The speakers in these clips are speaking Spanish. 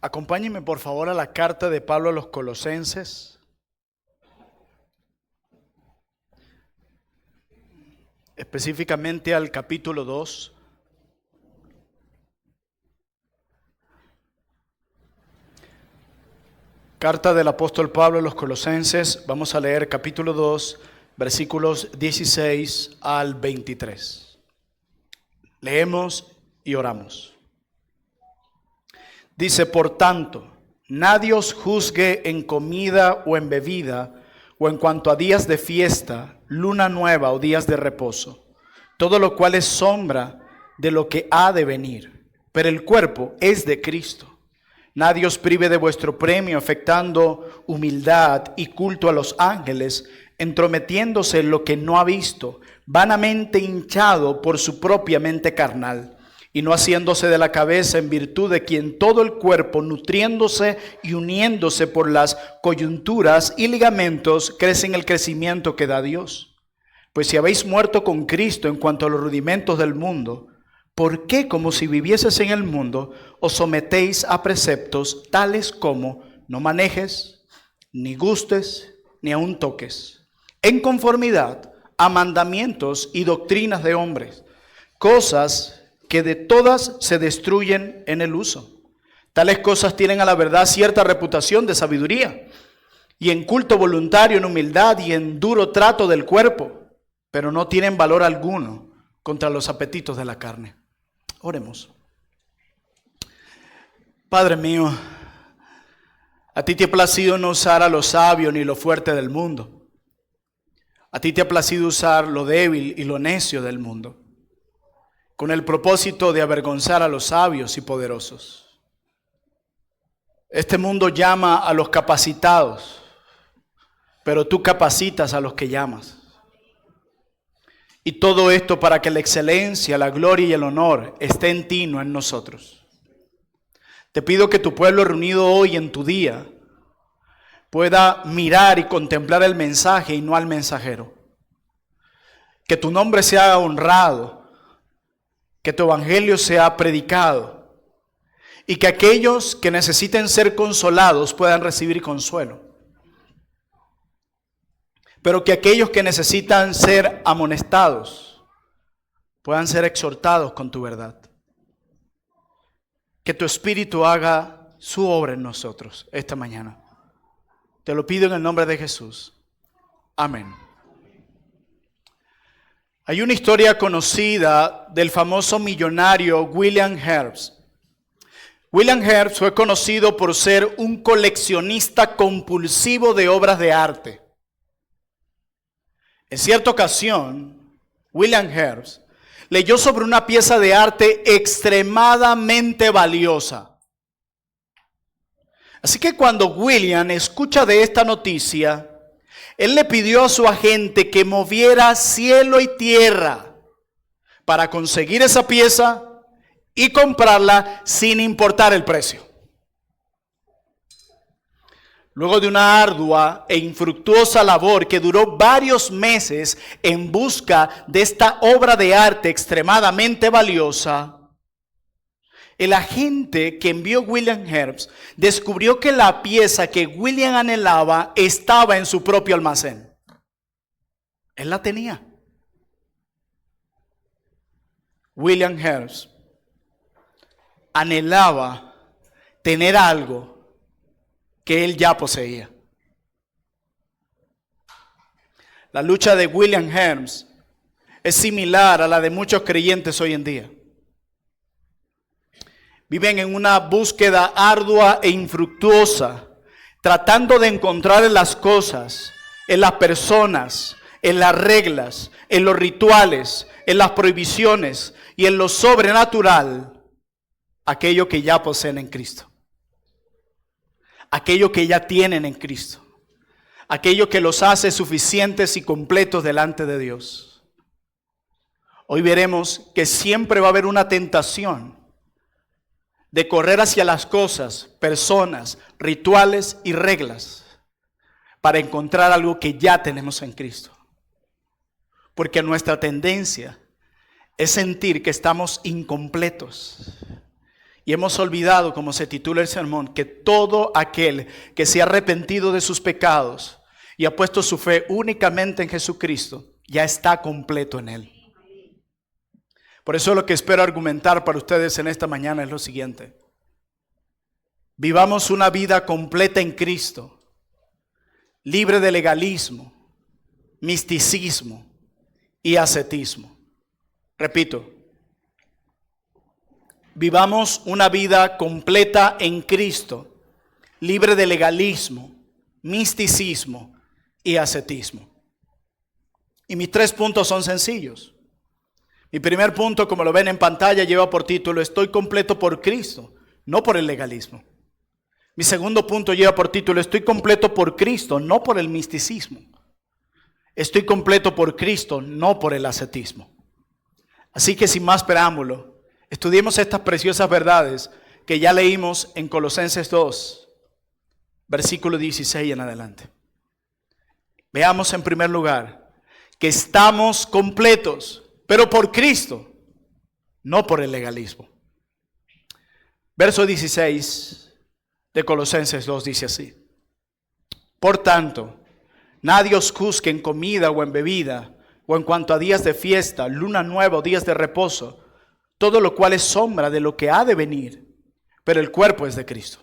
Acompáñenme por favor a la carta de Pablo a los Colosenses. Específicamente al capítulo 2. Carta del apóstol Pablo a los Colosenses. Vamos a leer capítulo 2, versículos 16 al 23. Leemos y oramos. Dice, por tanto, nadie os juzgue en comida o en bebida, o en cuanto a días de fiesta, luna nueva o días de reposo, todo lo cual es sombra de lo que ha de venir, pero el cuerpo es de Cristo. Nadie os prive de vuestro premio, afectando humildad y culto a los ángeles, entrometiéndose en lo que no ha visto, vanamente hinchado por su propia mente carnal, y no haciéndose de la cabeza en virtud de quien todo el cuerpo, nutriéndose y uniéndose por las coyunturas y ligamentos, crece en el crecimiento que da Dios. Pues si habéis muerto con Cristo en cuanto a los rudimentos del mundo, ¿por qué, como si vivieses en el mundo, os sometéis a preceptos tales como no manejes, ni gustes, ni aun toques, en conformidad a mandamientos y doctrinas de hombres, cosas que de todas se destruyen en el uso? Tales cosas tienen a la verdad cierta reputación de sabiduría, y en culto voluntario, en humildad y en duro trato del cuerpo, pero no tienen valor alguno contra los apetitos de la carne. Oremos. Padre mío, a ti te ha placido no usar a lo sabio ni lo fuerte del mundo. A ti te ha placido usar lo débil y lo necio del mundo, con el propósito de avergonzar a los sabios y poderosos. Este mundo llama a los capacitados, pero tú capacitas a los que llamas. Y todo esto para que la excelencia, la gloria y el honor esté en ti, no en nosotros. Te pido que tu pueblo reunido hoy en tu día pueda mirar y contemplar el mensaje y no al mensajero. Que tu nombre sea honrado, que tu evangelio sea predicado y que aquellos que necesiten ser consolados puedan recibir consuelo. Pero que aquellos que necesitan ser amonestados puedan ser exhortados con tu verdad. Que tu Espíritu haga su obra en nosotros esta mañana. Te lo pido en el nombre de Jesús. Amén. Hay una historia conocida del famoso millonario William Herbst. William Herbst fue conocido por ser un coleccionista compulsivo de obras de arte. En cierta ocasión, William Herbst leyó sobre una pieza de arte extremadamente valiosa. Así que cuando William escucha de esta noticia, él le pidió a su agente que moviera cielo y tierra para conseguir esa pieza y comprarla sin importar el precio. Luego de una ardua e infructuosa labor que duró varios meses en busca de esta obra de arte extremadamente valiosa, el agente que envió William Herbst descubrió que la pieza que William anhelaba estaba en su propio almacén. Él la tenía. William Herbst anhelaba tener algo que él ya poseía. La lucha de William Herbst es similar a la de muchos creyentes hoy en día. Viven en una búsqueda ardua e infructuosa, tratando de encontrar en las cosas, en las personas, en las reglas, en los rituales, en las prohibiciones y en lo sobrenatural, aquello que ya poseen en Cristo. Aquello que ya tienen en Cristo. Aquello que los hace suficientes y completos delante de Dios. Hoy veremos que siempre va a haber una tentación de correr hacia las cosas, personas, rituales y reglas para encontrar algo que ya tenemos en Cristo. Porque nuestra tendencia es sentir que estamos incompletos Y hemos olvidado, como se titula el sermón, que todo aquel que se ha arrepentido de sus pecados y ha puesto su fe únicamente en Jesucristo, ya está completo en Él. Por eso lo que espero argumentar para ustedes en esta mañana es lo siguiente. Vivamos una vida completa en Cristo, libre de legalismo, misticismo y ascetismo. Repito, vivamos una vida completa en Cristo, libre de legalismo, misticismo y ascetismo. Y mis 3 puntos son sencillos. Mi primer punto, como lo ven en pantalla, lleva por título: estoy completo por Cristo, no por el legalismo. Mi segundo punto lleva por título: estoy completo por Cristo, no por el misticismo. Estoy completo por Cristo, no por el ascetismo. Así que sin más preámbulo, estudiemos estas preciosas verdades que ya leímos en Colosenses 2, versículo 16 en adelante. Veamos en primer lugar que estamos completos, pero por Cristo, no por el legalismo. Verso 16 de Colosenses 2 dice así: por tanto, nadie os juzgue en comida o en bebida, o en cuanto a días de fiesta, luna nueva o días de reposo, todo lo cual es sombra de lo que ha de venir, pero el cuerpo es de Cristo.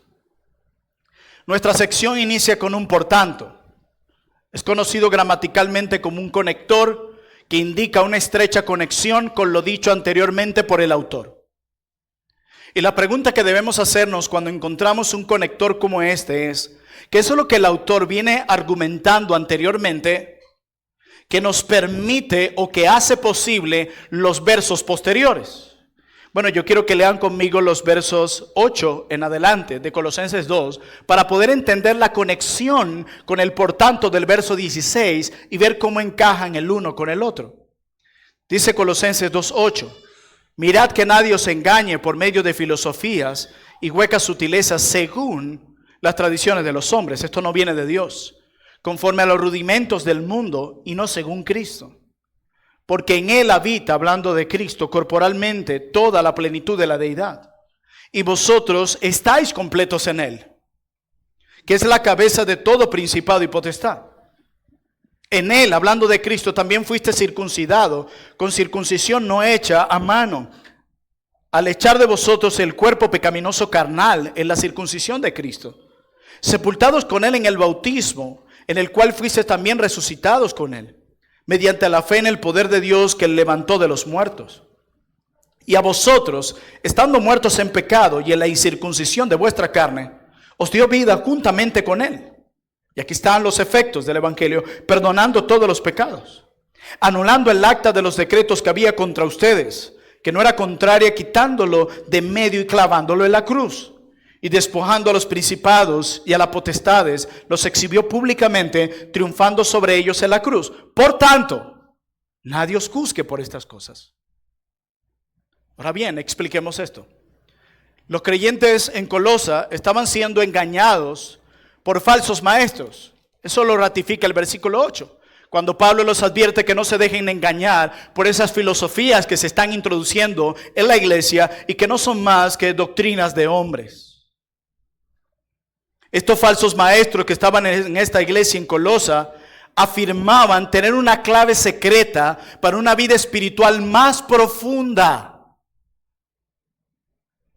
Nuestra sección inicia con un por tanto. Es conocido gramaticalmente como un conector que indica una estrecha conexión con lo dicho anteriormente por el autor. Y la pregunta que debemos hacernos cuando encontramos un conector como este es: ¿qué es lo que el autor viene argumentando anteriormente que nos permite o que hace posible los versos posteriores? Bueno, yo quiero que lean conmigo los versos 8 en adelante de Colosenses 2 para poder entender la conexión con el por tanto del verso 16 y ver cómo encajan el uno con el otro. Dice Colosenses 2:8: mirad que nadie os engañe por medio de filosofías y huecas sutilezas según las tradiciones de los hombres. Esto no viene de Dios, conforme a los rudimentos del mundo y no según Cristo. Porque en Él habita, hablando de Cristo, corporalmente toda la plenitud de la deidad. Y vosotros estáis completos en Él, que es la cabeza de todo principado y potestad. En Él, hablando de Cristo, también fuiste circuncidado, con circuncisión no hecha a mano, al echar de vosotros el cuerpo pecaminoso carnal en la circuncisión de Cristo, sepultados con Él en el bautismo, en el cual fuiste también resucitados con Él, mediante la fe en el poder de Dios que Él levantó de los muertos. Y a vosotros, estando muertos en pecado y en la incircuncisión de vuestra carne, os dio vida juntamente con Él. Y aquí están los efectos del Evangelio: perdonando todos los pecados, anulando el acta de los decretos que había contra ustedes, que no era contraria, quitándolo de medio y clavándolo en la cruz. Y despojando a los principados y a las potestades, los exhibió públicamente, triunfando sobre ellos en la cruz. Por tanto, nadie os juzgue por estas cosas. Ahora bien, expliquemos esto. Los creyentes en Colosa estaban siendo engañados por falsos maestros. Eso lo ratifica el versículo 8. Cuando Pablo los advierte que no se dejen engañar por esas filosofías que se están introduciendo en la iglesia y que no son más que doctrinas de hombres. Estos falsos maestros que estaban en esta iglesia en Colosa afirmaban tener una clave secreta para una vida espiritual más profunda.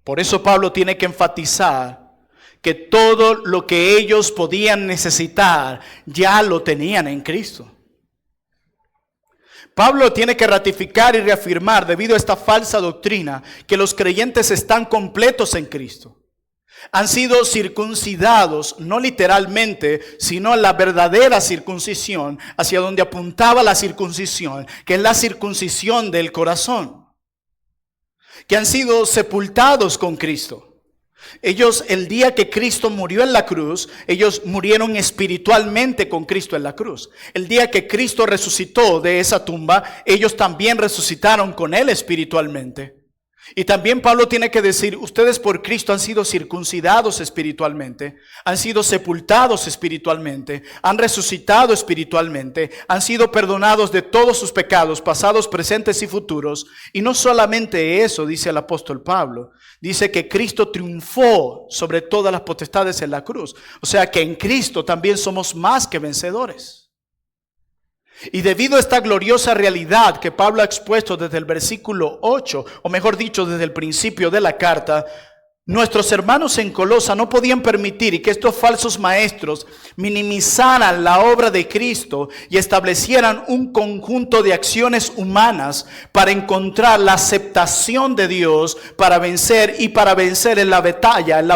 Por eso Pablo tiene que enfatizar que todo lo que ellos podían necesitar ya lo tenían en Cristo. Pablo tiene que ratificar y reafirmar, debido a esta falsa doctrina, que los creyentes están completos en Cristo. Han sido circuncidados, no literalmente, sino la verdadera circuncisión, hacia donde apuntaba la circuncisión, que es la circuncisión del corazón. Que han sido sepultados con Cristo. Ellos, el día que Cristo murió en la cruz, ellos murieron espiritualmente con Cristo en la cruz. El día que Cristo resucitó de esa tumba, ellos también resucitaron con Él espiritualmente. Y también Pablo tiene que decir, ustedes por Cristo han sido circuncidados espiritualmente, han sido sepultados espiritualmente, han resucitado espiritualmente, han sido perdonados de todos sus pecados, pasados, presentes y futuros. Y no solamente eso, dice el apóstol Pablo, dice que Cristo triunfó sobre todas las potestades en la cruz. O sea que en Cristo también somos más que vencedores. Y debido a esta gloriosa realidad que Pablo ha expuesto desde el versículo 8, o mejor dicho, desde el principio de la carta, nuestros hermanos en Colosa no podían permitir que estos falsos maestros minimizaran la obra de Cristo y establecieran un conjunto de acciones humanas para encontrar la aceptación de Dios para vencer en la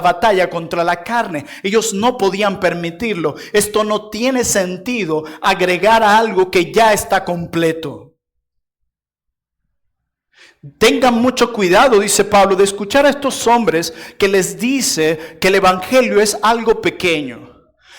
batalla contra la carne. Ellos no podían permitirlo. Esto no tiene sentido, agregar a algo que ya está completo. Tengan mucho cuidado, dice Pablo, de escuchar a estos hombres que les dice que el evangelio es algo pequeño.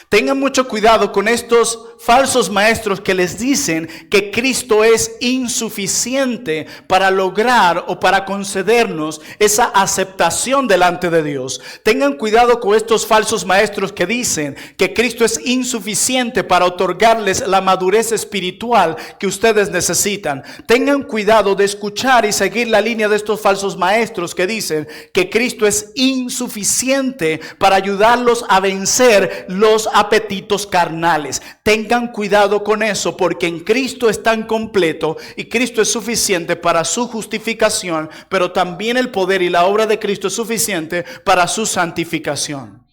Tengan mucho cuidado con estos falsos maestros que les dicen que Cristo es insuficiente para lograr o para concedernos esa aceptación delante de Dios. Tengan cuidado con estos falsos maestros que dicen que Cristo es insuficiente para otorgarles la madurez espiritual que ustedes necesitan. Tengan cuidado de escuchar y seguir la línea de estos falsos maestros que dicen que Cristo es insuficiente para ayudarlos a vencer los apetitos carnales. Tengan cuidado con eso, porque en Cristo es tan completo y Cristo es suficiente para su justificación, pero también el poder y la obra de Cristo es suficiente para su santificación.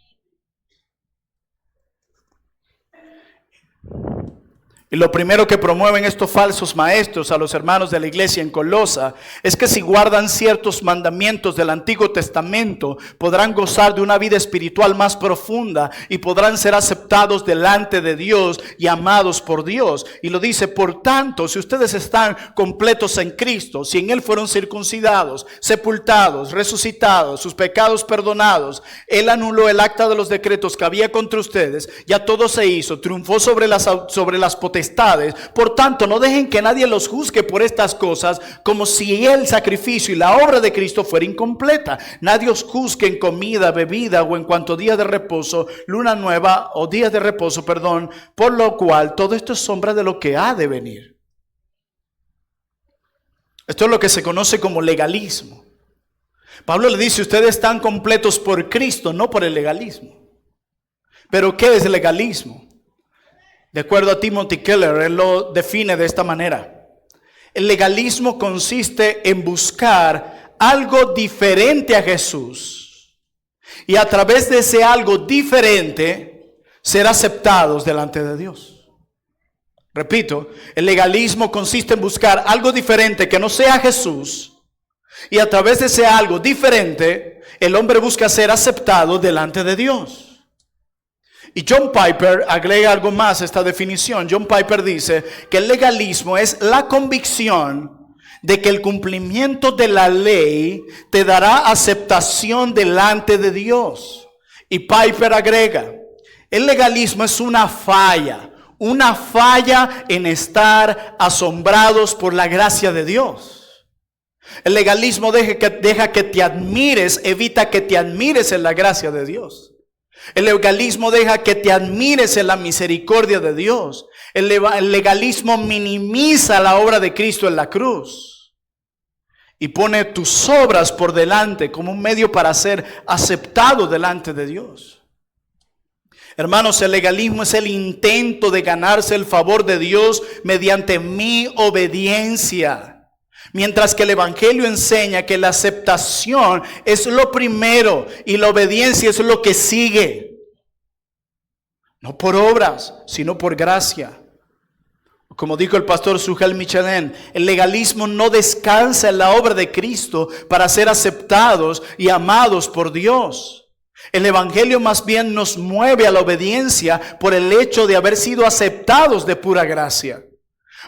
Y lo primero que promueven estos falsos maestros a los hermanos de la iglesia en Colosa es que si guardan ciertos mandamientos del Antiguo Testamento, podrán gozar de una vida espiritual más profunda y podrán ser aceptados delante de Dios y amados por Dios. Y lo dice, por tanto, si ustedes están completos en Cristo, si en Él fueron circuncidados, sepultados, resucitados, sus pecados perdonados, Él anuló el acta de los decretos que había contra ustedes, ya todo se hizo, triunfó sobre las potestades. Por tanto, no dejen que nadie los juzgue por estas cosas como si el sacrificio y la obra de Cristo fuera incompleta. Nadie os juzgue en comida, bebida o en cuanto a días de reposo, luna nueva o días de reposo, por lo cual todo esto es sombra de lo que ha de venir. Esto es lo que se conoce como legalismo. Pablo le dice, ustedes están completos por Cristo, no por el legalismo. ¿Pero qué es el legalismo? De acuerdo a Timothy Keller, él lo define de esta manera. El legalismo consiste en buscar algo diferente a Jesús y a través de ese algo diferente ser aceptados delante de Dios. Repito, el legalismo consiste en buscar algo diferente que no sea Jesús y a través de ese algo diferente el hombre busca ser aceptado delante de Dios. Y John Piper agrega algo más a esta definición. John Piper dice que el legalismo es la convicción de que el cumplimiento de la ley te dará aceptación delante de Dios. Y Piper agrega, el legalismo es una falla en estar asombrados por la gracia de Dios. El legalismo deja que te admires, evita que te admires en la gracia de Dios. El legalismo deja que te admires en la misericordia de Dios. El legalismo minimiza la obra de Cristo en la cruz y pone tus obras por delante como un medio para ser aceptado delante de Dios. Hermanos, el legalismo es el intento de ganarse el favor de Dios mediante mi obediencia. Mientras que el evangelio enseña que la aceptación es lo primero y la obediencia es lo que sigue. No por obras, sino por gracia. Como dijo el pastor Sujal Michelin, el legalismo no descansa en la obra de Cristo para ser aceptados y amados por Dios. El evangelio más bien nos mueve a la obediencia por el hecho de haber sido aceptados de pura gracia.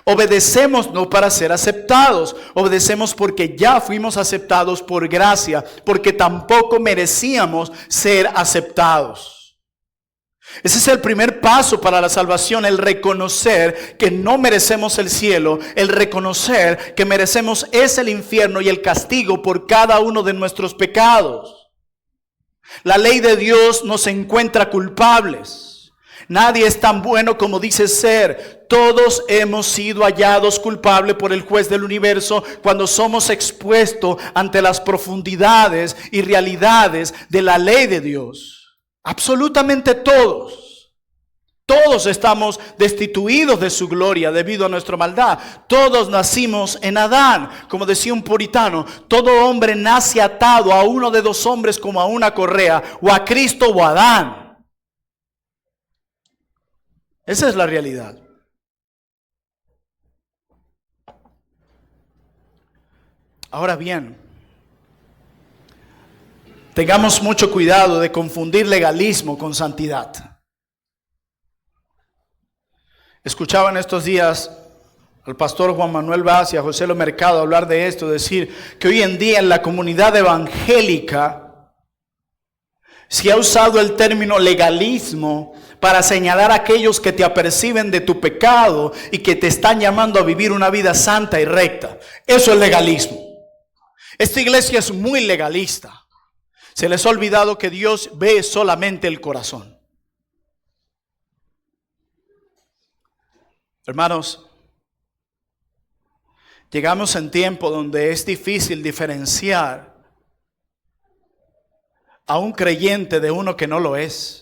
Obedecemos no para ser aceptados, obedecemos porque ya fuimos aceptados por gracia, porque tampoco merecíamos ser aceptados. Ese es el primer paso para la salvación, el reconocer que no merecemos el cielo, el reconocer que merecemos el infierno y el castigo por cada uno de nuestros pecados. La ley de Dios nos encuentra culpables. Nadie es tan bueno como dice ser. Todos hemos sido hallados culpables por el juez del universo cuando somos expuestos ante las profundidades y realidades de la ley de Dios. Absolutamente todos. Todos estamos destituidos de su gloria debido a nuestra maldad. Todos nacimos en Adán. Como decía un puritano, todo hombre nace atado a uno de dos hombres como a una correa, o a Cristo o a Adán. Esa es la realidad. Ahora bien, tengamos mucho cuidado de confundir legalismo con santidad. Escuchaba en estos días al pastor Juan Manuel Vaz y a José Lo Mercado hablar de esto, decir que hoy en día en la comunidad evangélica se ha usado el término legalismo para señalar a aquellos que te aperciben de tu pecado y que te están llamando a vivir una vida santa y recta. Eso es legalismo. Esta iglesia es muy legalista. Se les ha olvidado que Dios ve solamente el corazón. Hermanos, llegamos en tiempo donde es difícil diferenciar a un creyente de uno que no lo es.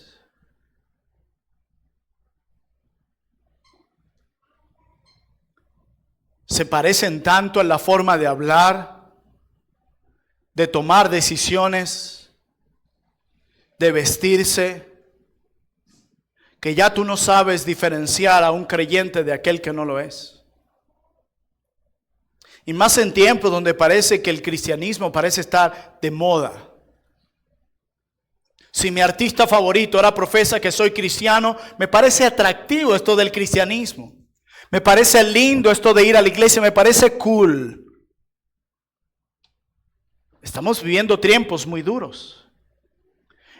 Se parecen tanto en la forma de hablar, de tomar decisiones, de vestirse, que ya tú no sabes diferenciar a un creyente de aquel que no lo es. Y más en tiempos donde parece que el cristianismo parece estar de moda. Si mi artista favorito ahora profesa que soy cristiano, me parece atractivo esto del cristianismo. Me parece lindo esto de ir a la iglesia, me parece cool. Estamos viviendo tiempos muy duros.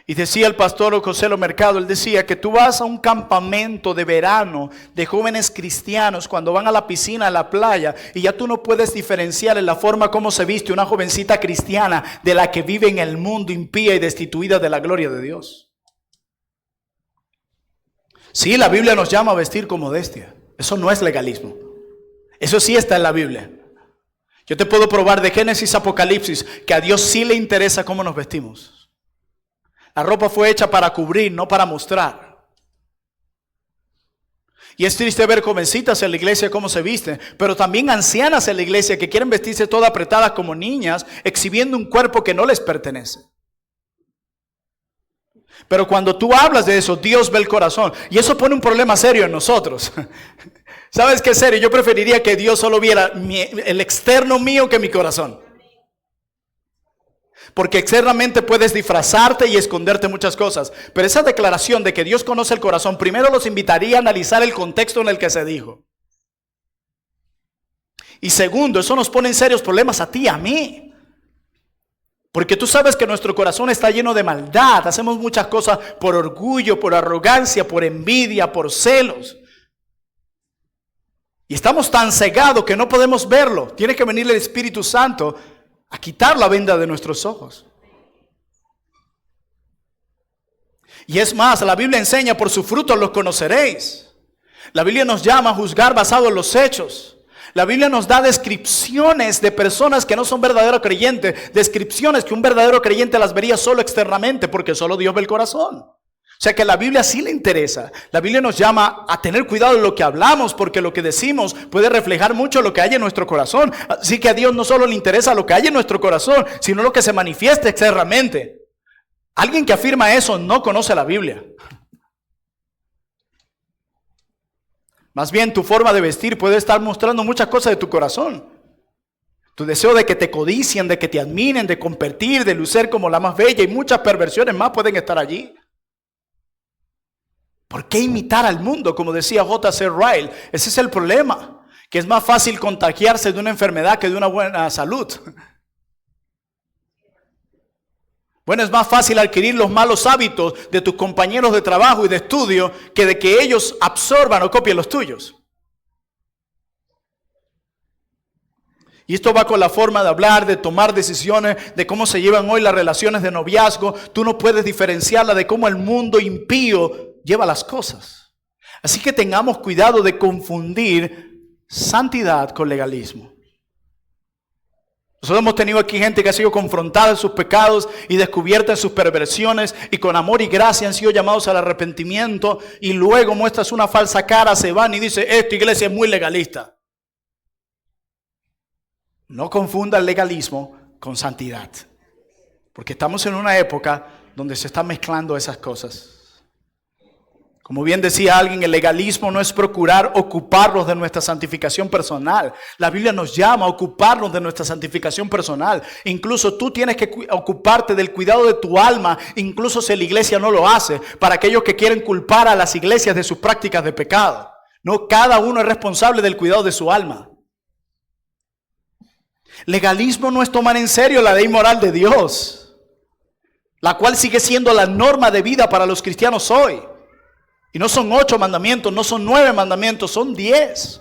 Y decía el pastor José Lo Mercado, él decía que tú vas a un campamento de verano de jóvenes cristianos cuando van a la piscina, a la playa, y ya tú no puedes diferenciar en la forma como se viste una jovencita cristiana de la que vive en el mundo impía y destituida de la gloria de Dios. Sí, la Biblia nos llama a vestir con modestia. Eso no es legalismo. Eso sí está en la Biblia. Yo te puedo probar de Génesis a Apocalipsis que a Dios sí le interesa cómo nos vestimos. La ropa fue hecha para cubrir, no para mostrar. Y es triste ver jovencitas en la iglesia cómo se visten, pero también ancianas en la iglesia que quieren vestirse todas apretadas como niñas, exhibiendo un cuerpo que no les pertenece. Pero cuando tú hablas de eso, Dios ve el corazón. Y eso pone un problema serio en nosotros. ¿Sabes qué serio? Yo preferiría que Dios solo viera el externo mío que mi corazón. Porque externamente puedes disfrazarte y esconderte muchas cosas. Pero esa declaración de que Dios conoce el corazón, primero los invitaría a analizar el contexto en el que se dijo. Y segundo, eso nos pone en serios problemas a ti y a mí. Porque tú sabes que nuestro corazón está lleno de maldad. Hacemos muchas cosas por orgullo, por arrogancia, por envidia, por celos. Y estamos tan cegados que no podemos verlo. Tiene que venir el Espíritu Santo a quitar la venda de nuestros ojos. Y es más, la Biblia enseña: por sus frutos los conoceréis. La Biblia nos llama a juzgar basado en los hechos. La Biblia nos da descripciones de personas que no son verdaderos creyentes, descripciones que un verdadero creyente las vería solo externamente, porque solo Dios ve el corazón. O sea que a la Biblia sí le interesa. La Biblia nos llama a tener cuidado de lo que hablamos, porque lo que decimos puede reflejar mucho lo que hay en nuestro corazón. Así que a Dios no solo le interesa lo que hay en nuestro corazón, sino lo que se manifiesta externamente. Alguien que afirma eso no conoce la Biblia. Más bien, tu forma de vestir puede estar mostrando muchas cosas de tu corazón. Tu deseo de que te codicien, de que te admiren, de competir, de lucir como la más bella, y muchas perversiones más pueden estar allí. ¿Por qué imitar al mundo? Como decía J.C. Ryle, ese es el problema, que es más fácil contagiarse de una enfermedad que de una buena salud. Bueno, es más fácil adquirir los malos hábitos de tus compañeros de trabajo y de estudio que de que ellos absorban o copien los tuyos. Y esto va con la forma de hablar, de tomar decisiones, de cómo se llevan hoy las relaciones de noviazgo. Tú no puedes diferenciarla de cómo el mundo impío lleva las cosas. Así que tengamos cuidado de confundir santidad con legalismo. Nosotros hemos tenido aquí gente que ha sido confrontada en sus pecados y descubierta en sus perversiones y con amor y gracia han sido llamados al arrepentimiento y luego muestras una falsa cara, se van y dicen, esta iglesia es muy legalista. No confunda el legalismo con santidad, porque estamos en una época donde se están mezclando esas cosas. Como bien decía alguien, el legalismo no es procurar ocuparnos de nuestra santificación personal. La Biblia nos llama a ocuparnos de nuestra santificación personal. Incluso tú tienes que ocuparte del cuidado de tu alma, incluso si la iglesia no lo hace, para aquellos que quieren culpar a las iglesias de sus prácticas de pecado. No, cada uno es responsable del cuidado de su alma. Legalismo no es tomar en serio la ley moral de Dios, la cual sigue siendo la norma de vida para los cristianos hoy. Y no son 8 mandamientos, no son 9 mandamientos, son 10,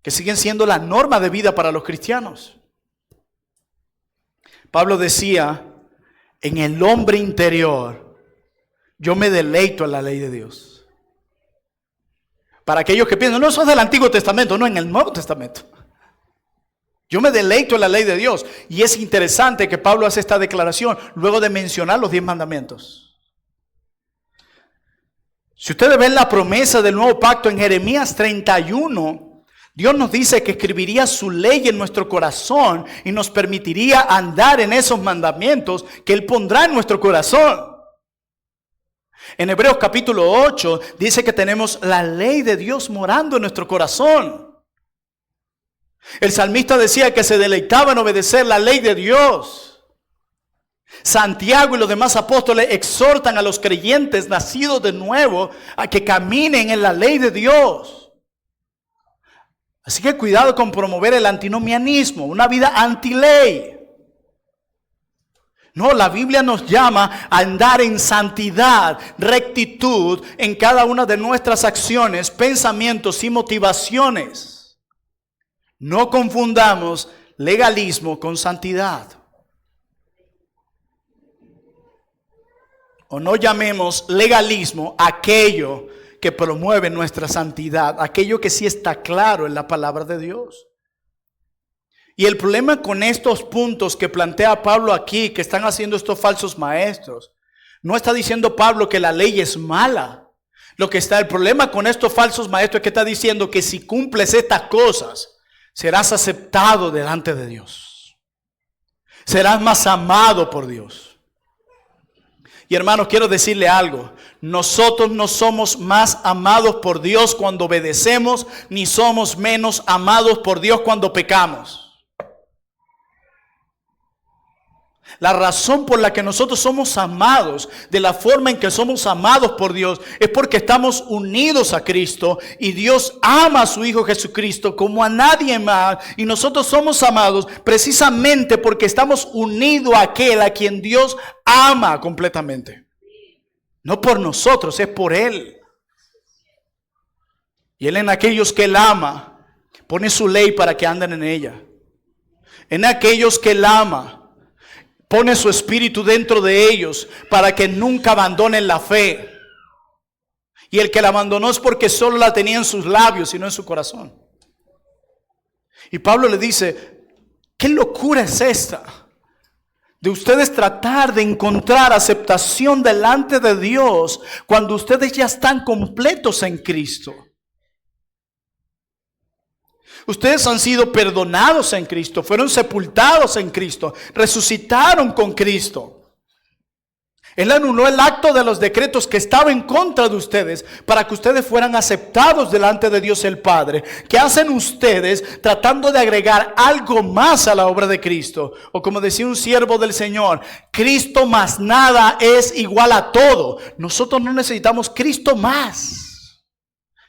que siguen siendo la norma de vida para los cristianos. Pablo decía, en el hombre interior, yo me deleito en la ley de Dios. Para aquellos que piensan, no, eso es del Antiguo Testamento, no, en el Nuevo Testamento. Yo me deleito en la ley de Dios. Y es interesante que Pablo hace esta declaración luego de mencionar los 10 mandamientos. Si ustedes ven la promesa del nuevo pacto en Jeremías 31, Dios nos dice que escribiría su ley en nuestro corazón y nos permitiría andar en esos mandamientos que Él pondrá en nuestro corazón. En Hebreos capítulo 8 dice que tenemos la ley de Dios morando en nuestro corazón. El salmista decía que se deleitaba en obedecer la ley de Dios. Santiago y los demás apóstoles exhortan a los creyentes nacidos de nuevo a que caminen en la ley de Dios. Así que cuidado con promover el antinomianismo, una vida antiley. No, la Biblia nos llama a andar en santidad, rectitud en cada una de nuestras acciones, pensamientos y motivaciones. No confundamos legalismo con santidad. O no llamemos legalismo aquello que promueve nuestra santidad, aquello que sí está claro en la palabra de Dios. Y el problema con estos puntos que plantea Pablo aquí, que están haciendo estos falsos maestros, no está diciendo Pablo que la ley es mala. El problema con estos falsos maestros es que está diciendo que si cumples estas cosas, serás aceptado delante de Dios. Serás más amado por Dios. Y hermanos, quiero decirle algo. Nosotros no somos más amados por Dios cuando obedecemos, ni somos menos amados por Dios cuando pecamos. La razón por la que nosotros somos amados, de la forma en que somos amados por Dios, es porque estamos unidos a Cristo y Dios ama a su Hijo Jesucristo como a nadie más. Y nosotros somos amados precisamente porque estamos unidos a aquel a quien Dios ama completamente. No por nosotros, es por Él. Y Él en aquellos que Él ama, pone su ley para que anden en ella. En aquellos que Él ama, pone su espíritu dentro de ellos para que nunca abandonen la fe. Y el que la abandonó es porque solo la tenía en sus labios y no en su corazón. Y Pablo le dice, ¿qué locura es esta? De ustedes tratar de encontrar aceptación delante de Dios cuando ustedes ya están completos en Cristo. Ustedes han sido perdonados en Cristo, fueron sepultados en Cristo, resucitaron con Cristo. Él anuló el acto de los decretos que estaba en contra de ustedes para que ustedes fueran aceptados delante de Dios el Padre. ¿Qué hacen ustedes tratando de agregar algo más a la obra de Cristo? O como decía un siervo del Señor, Cristo más nada es igual a todo. Nosotros no necesitamos Cristo más.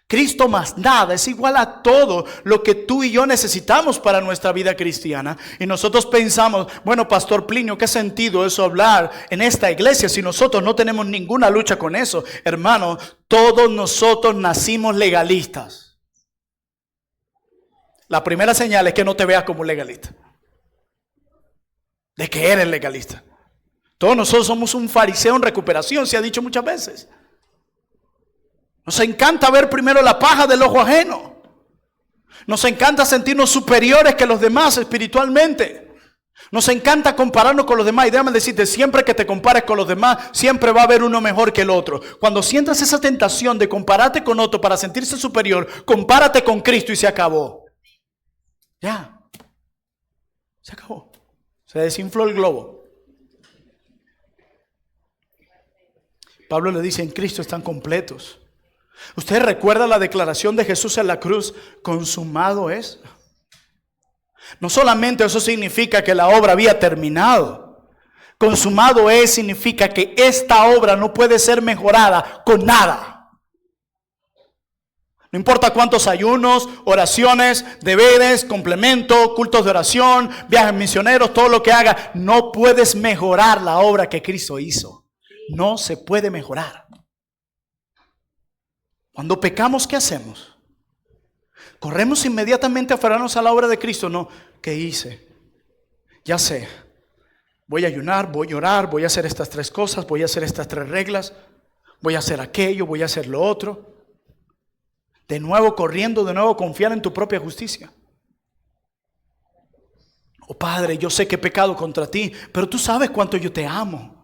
Cristo más nada es igual a todo lo que tú y yo necesitamos para nuestra vida cristiana. Y nosotros pensamos, bueno, Pastor Plinio, ¿qué sentido eso hablar en esta iglesia si nosotros no tenemos ninguna lucha con eso? Hermano, todos nosotros nacimos legalistas. La primera señal es que no te veas como un legalista, de que eres legalista. Todos nosotros somos un fariseo en recuperación, se ha dicho muchas veces. Nos encanta ver primero la paja del ojo ajeno. Nos encanta sentirnos superiores que los demás espiritualmente. Nos encanta compararnos con los demás. Y déjame decirte, siempre que te compares con los demás, siempre va a haber uno mejor que el otro. Cuando sientas esa tentación de compararte con otro para sentirse superior, compárate con Cristo y se acabó. Ya. Se acabó. Se desinfló el globo. Pablo le dice, en Cristo están completos. ¿Usted recuerda la declaración de Jesús en la cruz? Consumado es. No solamente eso significa que la obra había terminado. Consumado es significa que esta obra no puede ser mejorada con nada. No importa cuántos ayunos, oraciones, deberes, complemento, cultos de oración, viajes misioneros, todo lo que haga, no puedes mejorar la obra que Cristo hizo. No se puede mejorar. Cuando pecamos, ¿qué hacemos? Corremos inmediatamente a aferrarnos a la obra de Cristo. No, ¿qué hice? Ya sé. Voy a ayunar, voy a orar, voy a hacer estas 3 cosas, voy a hacer estas 3 reglas, voy a hacer aquello, voy a hacer lo otro. De nuevo corriendo, de nuevo confiar en tu propia justicia. Oh Padre, yo sé que he pecado contra ti, pero tú sabes cuánto yo te amo.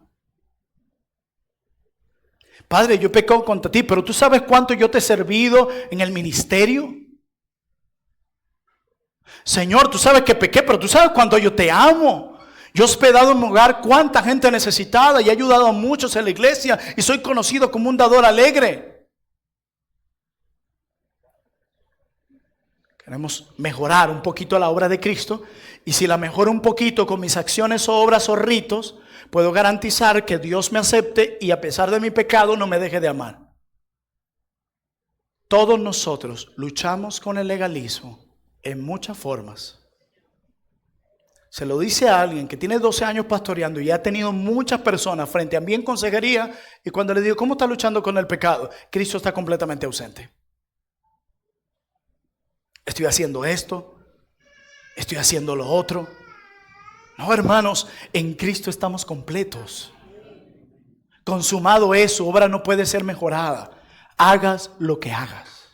Padre, yo he pecado contra ti, pero tú sabes cuánto yo te he servido en el ministerio. Señor, tú sabes que pequé, pero tú sabes cuánto yo te amo. Yo he hospedado en mi hogar cuánta gente necesitada y he ayudado a muchos en la iglesia y soy conocido como un dador alegre. Queremos mejorar un poquito la obra de Cristo, y si la mejoro un poquito con mis acciones o obras o ritos, puedo garantizar que Dios me acepte y a pesar de mi pecado no me deje de amar. Todos nosotros luchamos con el legalismo en muchas formas. Se lo dice a alguien que tiene 12 años pastoreando y ha tenido muchas personas frente a mí en consejería, y cuando le digo, ¿cómo está luchando con el pecado? Cristo está completamente ausente. Estoy haciendo esto, estoy haciendo lo otro. No, hermanos, en Cristo estamos completos. Consumado es, su obra no puede ser mejorada. Hagas lo que hagas.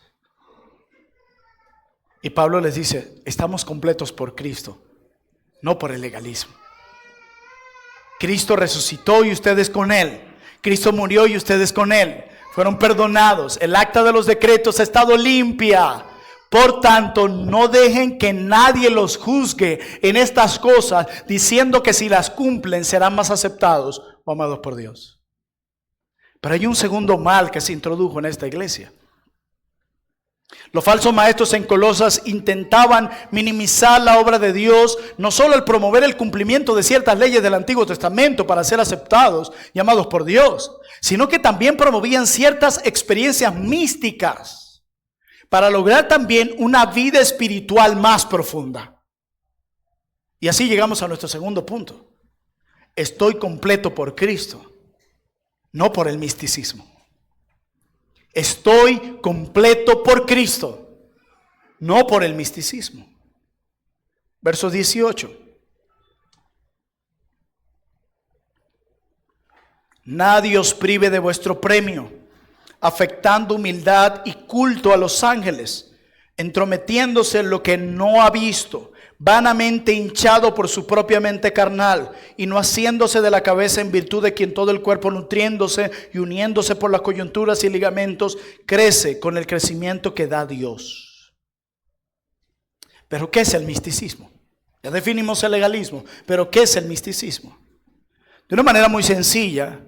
Y Pablo les dice, estamos completos por Cristo, no por el legalismo. Cristo resucitó y ustedes con Él. Cristo murió y ustedes con Él. Fueron perdonados. El acta de los decretos ha estado limpia. Por tanto, no dejen que nadie los juzgue en estas cosas, diciendo que si las cumplen serán más aceptados o amados por Dios. Pero hay un segundo mal que se introdujo en esta iglesia. Los falsos maestros en Colosas intentaban minimizar la obra de Dios, no solo al promover el cumplimiento de ciertas leyes del Antiguo Testamento para ser aceptados y amados por Dios, sino que también promovían ciertas experiencias místicas para lograr también una vida espiritual más profunda. Y así llegamos a nuestro segundo punto. Estoy completo por Cristo, no por el misticismo. Estoy completo por Cristo, no por el misticismo. Verso 18. Nadie os prive de vuestro premio, afectando humildad y culto a los ángeles, entrometiéndose en lo que no ha visto, vanamente hinchado por su propia mente carnal, y no haciéndose de la cabeza en virtud de quien todo el cuerpo, nutriéndose y uniéndose por las coyunturas y ligamentos, crece con el crecimiento que da Dios. ¿Pero qué es el misticismo? Ya definimos el legalismo, pero ¿qué es el misticismo? De una manera muy sencilla,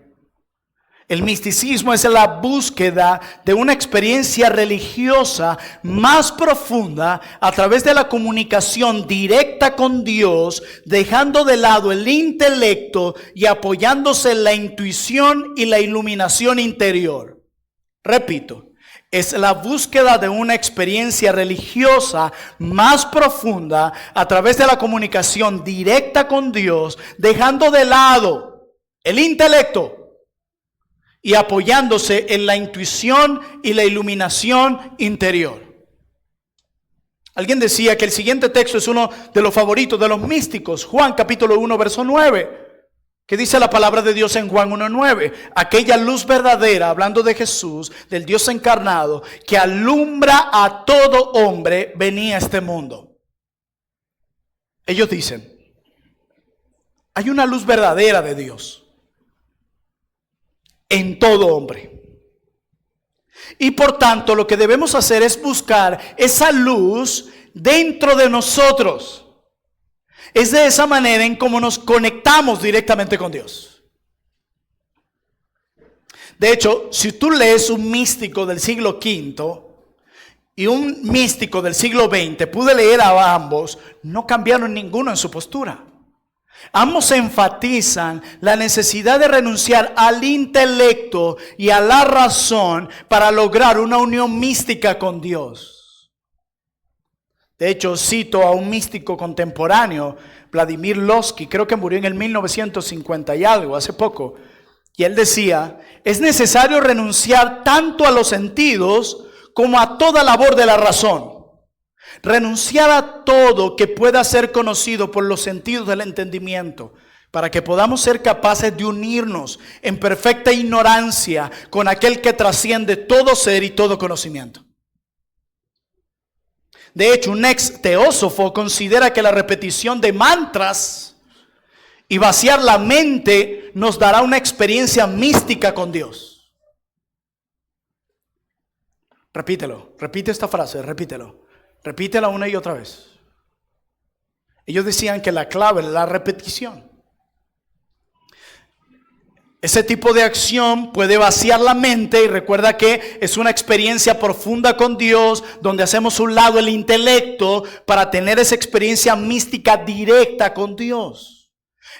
el misticismo es la búsqueda de una experiencia religiosa más profunda a través de la comunicación directa con Dios, dejando de lado el intelecto y apoyándose en la intuición y la iluminación interior. Repito, Es la búsqueda de una experiencia religiosa más profunda a través de la comunicación directa con Dios, dejando de lado el intelecto y apoyándose en la intuición y la iluminación interior. Alguien decía que el siguiente texto es uno de los favoritos de los místicos, Juan capítulo 1, verso 9. ¿Qué dice la palabra de Dios en Juan 1:9? Aquella luz verdadera, hablando de Jesús, del Dios encarnado, que alumbra a todo hombre, venía a este mundo. Ellos dicen, hay una luz verdadera de Dios en todo hombre. Y por tanto, lo que debemos hacer es buscar esa luz dentro de nosotros. Es de esa manera en cómo nos conectamos directamente con Dios. De hecho, si tú lees un místico del siglo V y un místico del siglo XX, pude leer a ambos, no cambiaron ninguno en su postura. Ambos enfatizan la necesidad de renunciar al intelecto y a la razón para lograr una unión mística con Dios. De hecho, cito a un místico contemporáneo, Vladimir Lossky, creo que murió en el 1950 y algo, hace poco. Y él decía, es necesario renunciar tanto a los sentidos como a toda labor de la razón. Renunciar a todo que pueda ser conocido por los sentidos del entendimiento, para que podamos ser capaces de unirnos en perfecta ignorancia con aquel que trasciende todo ser y todo conocimiento. De hecho, un ex teósofo considera que la repetición de mantras y vaciar la mente nos dará una experiencia mística con Dios. Repítelo, repite esta frase, repítelo. Repítela una y otra vez. Ellos decían que la clave es la repetición. Ese tipo de acción puede vaciar la mente y recuerda que es una experiencia profunda con Dios donde hacemos a un lado el intelecto para tener esa experiencia mística directa con Dios.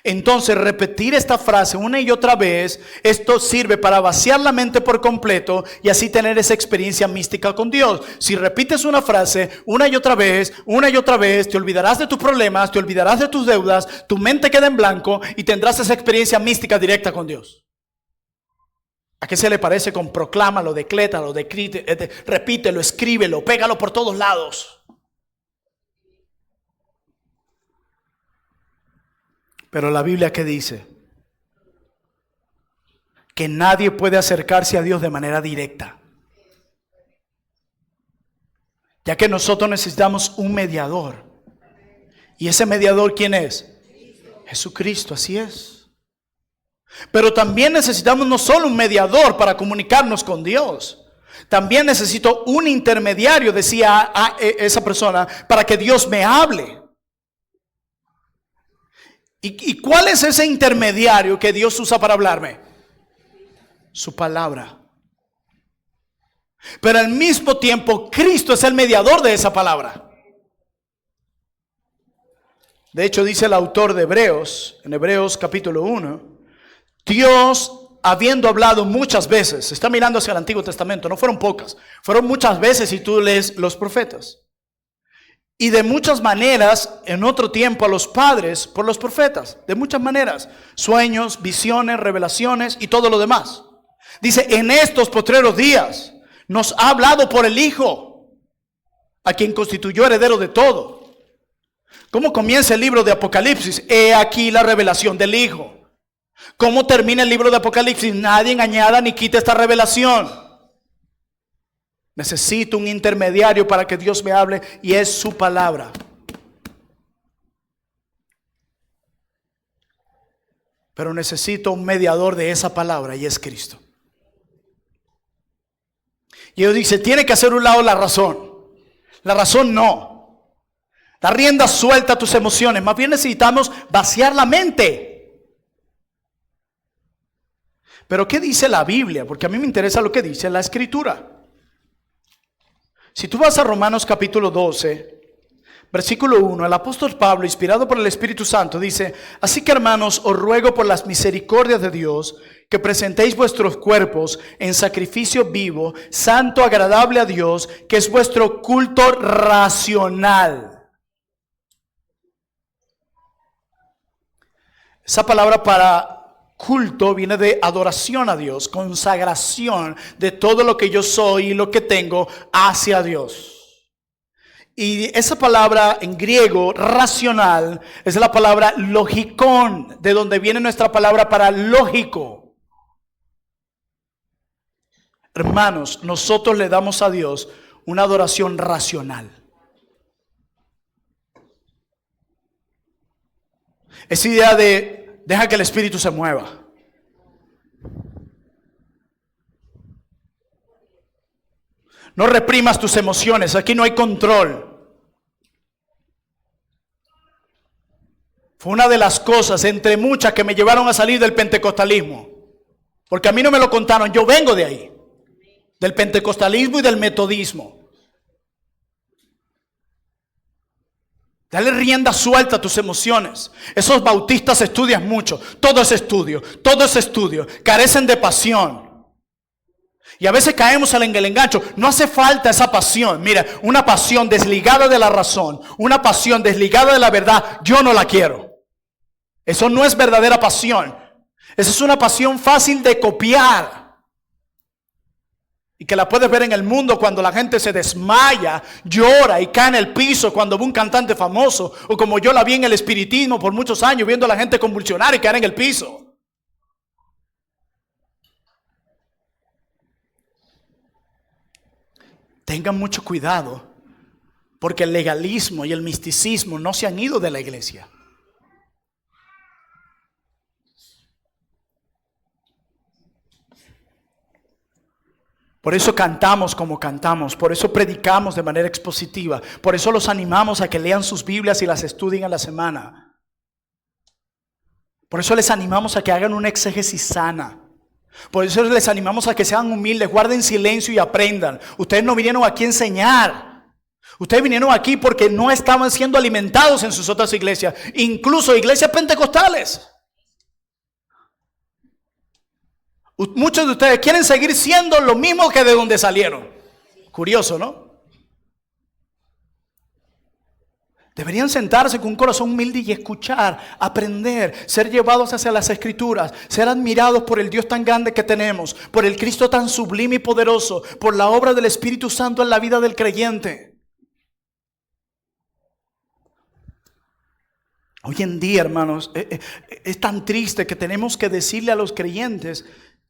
Entonces, repetir esta frase una y otra vez, esto sirve para vaciar la mente por completo y así tener esa experiencia mística con Dios. Si repites una frase una y otra vez, te olvidarás de tus problemas, te olvidarás de tus deudas, tu mente queda en blanco y tendrás esa experiencia mística directa con Dios. ¿A qué se le parece con proclámalo, decrétalo, repítelo, escríbelo, pégalo por todos lados? Pero la Biblia, ¿qué dice? Que nadie puede acercarse a Dios de manera directa. Ya que nosotros necesitamos un mediador. ¿Y ese mediador quién es? Jesucristo, así es. Pero también necesitamos no solo un mediador para comunicarnos con Dios. También necesito un intermediario, decía a esa persona, para que Dios me hable. ¿Y cuál es ese intermediario que Dios usa para hablarme? Su palabra. Pero al mismo tiempo, Cristo es el mediador de esa palabra. De hecho, dice el autor de Hebreos, en Hebreos capítulo 1, Dios, habiendo hablado muchas veces, está mirando hacia el Antiguo Testamento, no fueron pocas, fueron muchas veces si tú lees los profetas. Y de muchas maneras, en otro tiempo a los padres por los profetas. De muchas maneras. Sueños, visiones, revelaciones y todo lo demás. Dice, en estos postreros días nos ha hablado por el Hijo, a quien constituyó heredero de todo. ¿Cómo comienza el libro de Apocalipsis? He aquí la revelación del Hijo. ¿Cómo termina el libro de Apocalipsis? Nadie añada ni quita esta revelación. Necesito un intermediario para que Dios me hable y es su palabra. Pero necesito un mediador de esa palabra y es Cristo. Y Dios dice, tiene que hacer un lado la razón. La razón no. Da rienda suelta a tus emociones. Más bien necesitamos vaciar la mente. Pero ¿qué dice la Biblia? Porque a mí me interesa lo que dice la Escritura. Si tú vas a Romanos capítulo 12, Versículo 1, el apóstol Pablo, inspirado por el Espíritu Santo, dice: así que, hermanos, os ruego por las misericordias de Dios que presentéis vuestros cuerpos en sacrificio vivo, santo, agradable a Dios, que es vuestro culto racional. Esa palabra para culto viene de adoración a Dios, consagración de todo lo que yo soy y lo que tengo hacia Dios. Y esa palabra en griego, racional, es la palabra logikon, de donde viene nuestra palabra para lógico. Hermanos, nosotros le damos a Dios una adoración racional. Esa idea de deja que el Espíritu se mueva. No reprimas tus emociones, aquí no hay control. Fue una de las cosas, entre muchas, que me llevaron a salir del pentecostalismo. Porque a mí no me lo contaron, yo vengo de ahí. Del pentecostalismo y del metodismo. Dale rienda suelta a tus emociones. Esos bautistas estudian mucho. Todo es estudio. Carecen de pasión. Y a veces caemos en el engancho. No hace falta esa pasión. Mira, una pasión desligada de la razón, una pasión desligada de la verdad, yo no la quiero. Eso no es verdadera pasión. Esa es una pasión fácil de copiar. Y que la puedes ver en el mundo cuando la gente se desmaya, llora y cae en el piso cuando ve un cantante famoso. O como yo la vi en el espiritismo por muchos años, viendo a la gente convulsionar y caer en el piso. Tengan mucho cuidado, porque el legalismo y el misticismo no se han ido de la iglesia. Por eso cantamos como cantamos, por eso predicamos de manera expositiva, por eso los animamos a que lean sus Biblias y las estudien a la semana. Por eso les animamos a que hagan una exégesis sana. Por eso les animamos a que sean humildes, guarden silencio y aprendan. Ustedes no vinieron aquí a enseñar. Ustedes vinieron aquí porque no estaban siendo alimentados en sus otras iglesias, incluso iglesias pentecostales. Muchos de ustedes quieren seguir siendo lo mismo que de donde salieron. Curioso, ¿no? Deberían sentarse con un corazón humilde y escuchar, aprender, ser llevados hacia las Escrituras, ser admirados por el Dios tan grande que tenemos, por el Cristo tan sublime y poderoso, por la obra del Espíritu Santo en la vida del creyente. Hoy en día, hermanos, es tan triste que tenemos que decirle a los creyentes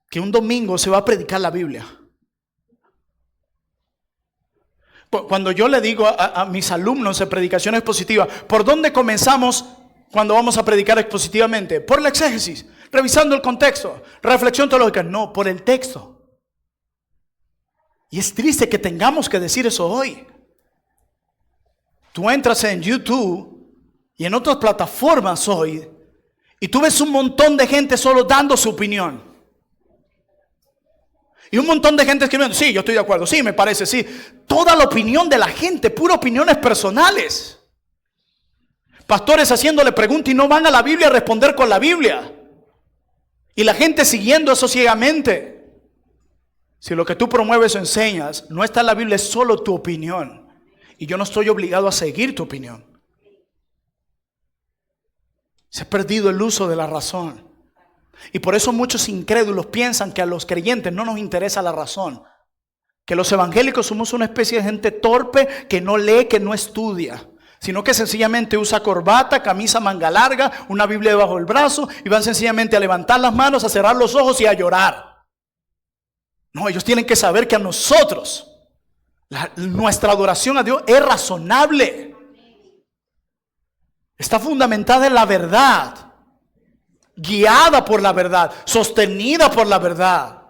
que un domingo se va a predicar la Biblia. Cuando yo le digo a mis alumnos en predicación expositiva, ¿por dónde comenzamos cuando vamos a predicar expositivamente? Por la exégesis, revisando el contexto, reflexión teológica. No, por el texto. Y es triste que tengamos que decir eso hoy. Tú entras en YouTube y en otras plataformas hoy y tú ves un montón de gente solo dando su opinión. Y un montón de gente escribiendo, sí, yo estoy de acuerdo, sí, me parece, sí. Toda la opinión de la gente, pura opiniones personales. Pastores haciéndole preguntas y no van a la Biblia a responder con la Biblia. Y la gente siguiendo eso ciegamente. Si lo que tú promueves o enseñas no está en la Biblia, es solo tu opinión. Y yo no estoy obligado a seguir tu opinión. Se ha perdido el uso de la razón. Y por eso muchos incrédulos piensan que a los creyentes no nos interesa la razón. Que los evangélicos somos una especie de gente torpe que no lee, que no estudia. Sino que sencillamente usa corbata, camisa manga larga, una Biblia debajo del brazo y van sencillamente a levantar las manos, a cerrar los ojos y a llorar. No, ellos tienen que saber que a nosotros, nuestra adoración a Dios es razonable. Está fundamentada en la verdad. Guiada por la verdad, sostenida por la verdad.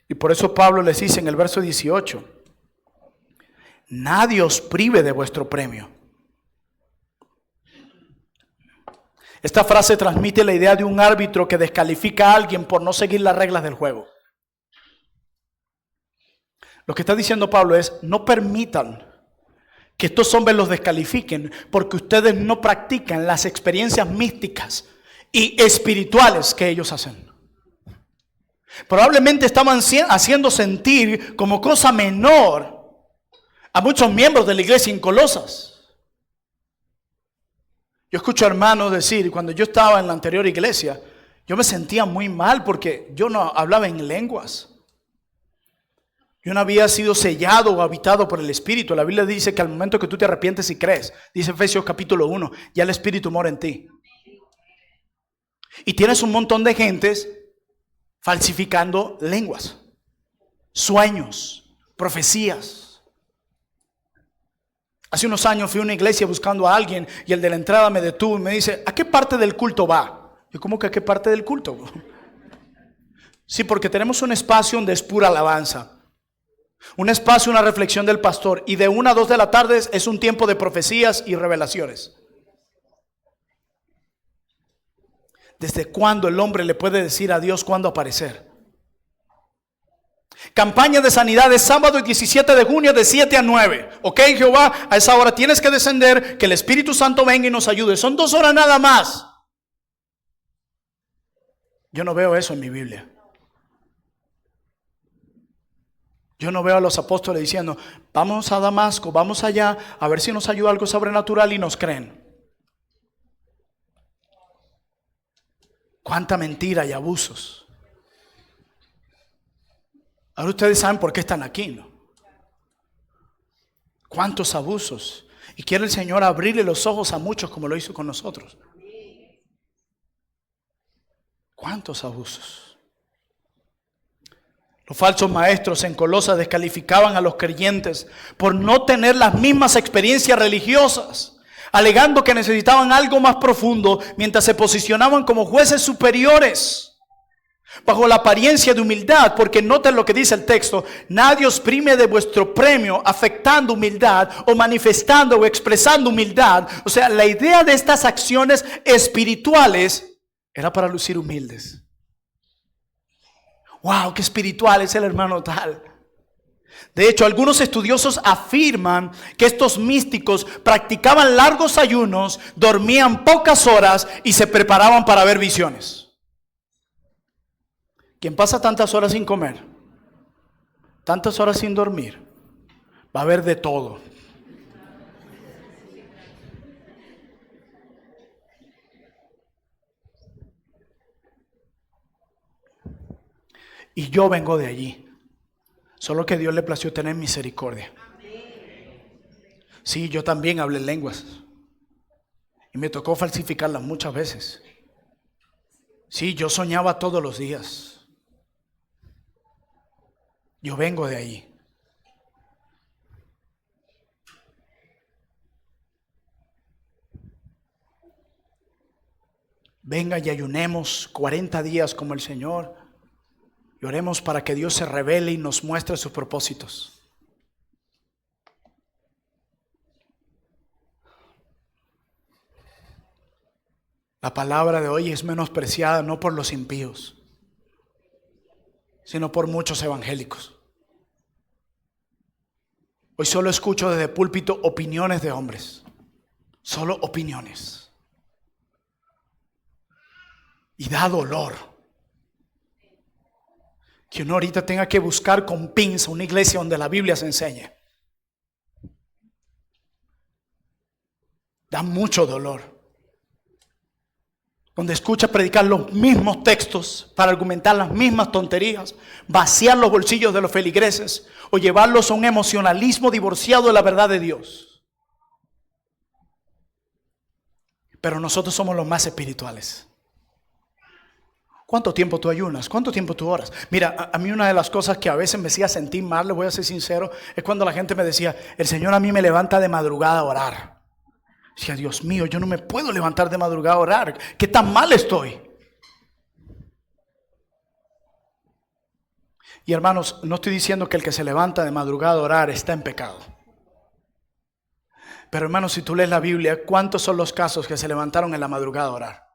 Y por eso Pablo les dice en el verso 18, nadie os prive de vuestro premio. Esta frase transmite la idea de un árbitro que descalifica a alguien por no seguir las reglas del juego. Lo que está diciendo Pablo es, no permitan que estos hombres los descalifiquen porque ustedes no practican las experiencias místicas y espirituales que ellos hacen. Probablemente estaban haciendo sentir como cosa menor a muchos miembros de la iglesia en Colosas. Yo escucho hermanos decir, cuando yo estaba en la anterior iglesia, yo me sentía muy mal porque yo no hablaba en lenguas. Yo no había sido sellado o habitado por el Espíritu. La Biblia dice que al momento que tú te arrepientes y crees, dice Efesios capítulo 1, ya el Espíritu mora en ti. Y tienes un montón de gentes falsificando lenguas, sueños, profecías. Hace unos años fui a una iglesia buscando a alguien y el de la entrada me detuvo y me dice, ¿a qué parte del culto va? Yo, ¿cómo que a qué parte del culto? Sí, porque tenemos un espacio donde es pura alabanza. Un espacio, una reflexión del pastor. Y de 1 a 2 de la tarde es un tiempo de profecías y revelaciones. ¿Desde cuándo el hombre le puede decir a Dios cuándo aparecer? Campaña de sanidad de sábado 17 de junio de 7 a 9. Ok, Jehová, a esa hora tienes que descender, que el Espíritu Santo venga y nos ayude. Son 2 horas nada más. Yo no veo eso en mi Biblia. Yo no veo a los apóstoles diciendo, vamos a Damasco, vamos allá, a ver si nos ayuda algo sobrenatural, y nos creen. Cuánta mentira y abusos. Ahora ustedes saben por qué están aquí, ¿no? Cuántos abusos. Y quiere el Señor abrirle los ojos a muchos como lo hizo con nosotros. Cuántos abusos. Los falsos maestros en Colosas descalificaban a los creyentes por no tener las mismas experiencias religiosas, alegando que necesitaban algo más profundo mientras se posicionaban como jueces superiores, bajo la apariencia de humildad, porque noten lo que dice el texto: nadie os prime de vuestro premio afectando humildad o manifestando o expresando humildad. O sea, la idea de estas acciones espirituales era para lucir humildes. Wow, qué espiritual es el hermano tal. De hecho, algunos estudiosos afirman que estos místicos practicaban largos ayunos, dormían pocas horas y se preparaban para ver visiones. Quien pasa tantas horas sin comer, tantas horas sin dormir, va a ver de todo. Y yo vengo de allí. Solo que Dios le plació tener misericordia. Sí, yo también hablé lenguas. Y me tocó falsificarlas muchas veces. Sí, yo soñaba todos los días. Yo vengo de allí. Venga y ayunemos 40 días como el Señor. Y oremos para que Dios se revele y nos muestre sus propósitos. La palabra de hoy es menospreciada no por los impíos, sino por muchos evangélicos. Hoy solo escucho desde púlpito opiniones de hombres. Solo opiniones. Y da dolor que uno ahorita tenga que buscar con pinza una iglesia donde la Biblia se enseñe. Da mucho dolor. Donde escucha predicar los mismos textos para argumentar las mismas tonterías, vaciar los bolsillos de los feligreses o llevarlos a un emocionalismo divorciado de la verdad de Dios. Pero nosotros somos los más espirituales. ¿Cuánto tiempo tú ayunas? ¿Cuánto tiempo tú oras? Mira, a mí una de las cosas que a veces me hacía sentir mal, le voy a ser sincero, es cuando la gente me decía, el Señor a mí me levanta de madrugada a orar. Decía, Dios mío, yo no me puedo levantar de madrugada a orar. ¿Qué tan mal estoy? Y hermanos, no estoy diciendo que el que se levanta de madrugada a orar está en pecado. Pero hermanos, si tú lees la Biblia, ¿cuántos son los casos que se levantaron en la madrugada a orar?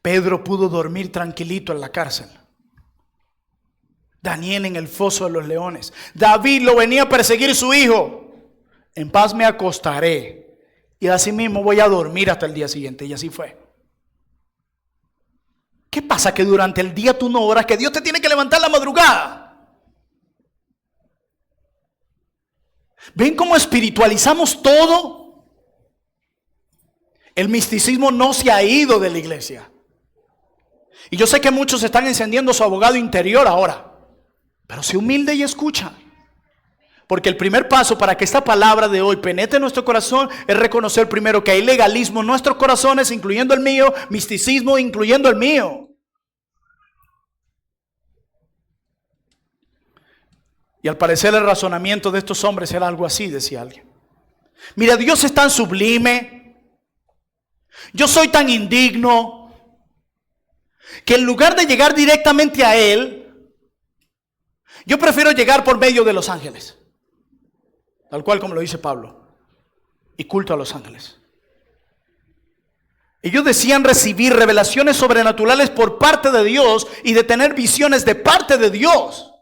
Pedro pudo dormir tranquilito en la cárcel. Daniel en el foso de los leones. David lo venía a perseguir su hijo. en paz me acostaré y así mismo voy a dormir hasta el día siguiente. Y así fue. ¿Qué pasa? Que durante el día tú no oras, que Dios te tiene que levantar la madrugada. ¿Ven cómo espiritualizamos todo? El misticismo no se ha ido de la iglesia. Y yo sé que muchos están encendiendo su abogado interior ahora. Pero sé humilde y escucha. Porque el primer paso para que esta palabra de hoy penetre en nuestro corazón es reconocer primero que hay legalismo en nuestros corazones, incluyendo el mío, misticismo, incluyendo el mío. Y al parecer el razonamiento de estos hombres era algo así, decía alguien. Mira, Dios es tan sublime, yo soy tan indigno, que en lugar de llegar directamente a Él, yo prefiero llegar por medio de los ángeles. Tal cual como lo dice Pablo. Y culto a los ángeles. Ellos decían recibir revelaciones sobrenaturales por parte de Dios y de tener visiones de parte de Dios.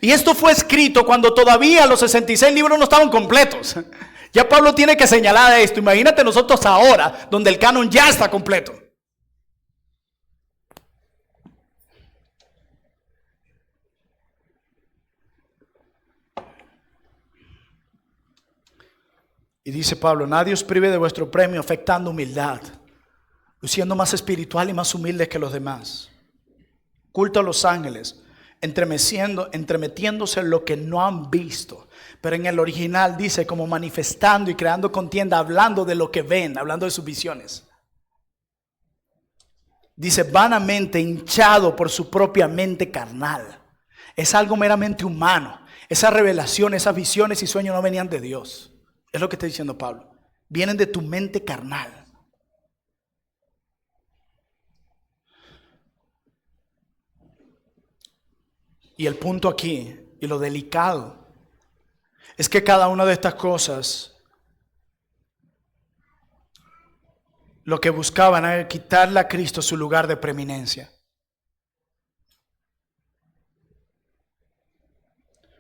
Y esto fue escrito cuando todavía los 66 libros no estaban completos. Ya Pablo tiene que señalar esto. Imagínate nosotros ahora, donde el canon ya está completo. Y dice Pablo, nadie os prive de vuestro premio afectando humildad, siendo más espiritual y más humilde que los demás. Culto a los ángeles, entremetiéndose en lo que no han visto. Pero en el original dice como manifestando y creando contienda, hablando de lo que ven, hablando de sus visiones. Dice vanamente hinchado por su propia mente carnal. Es algo meramente humano. Esa revelación, esas visiones y sueños no venían de Dios. Es lo que está diciendo Pablo. Vienen de tu mente carnal. Y el punto aquí, y lo delicado, es que cada una de estas cosas, lo que buscaban era quitarle a Cristo su lugar de preeminencia.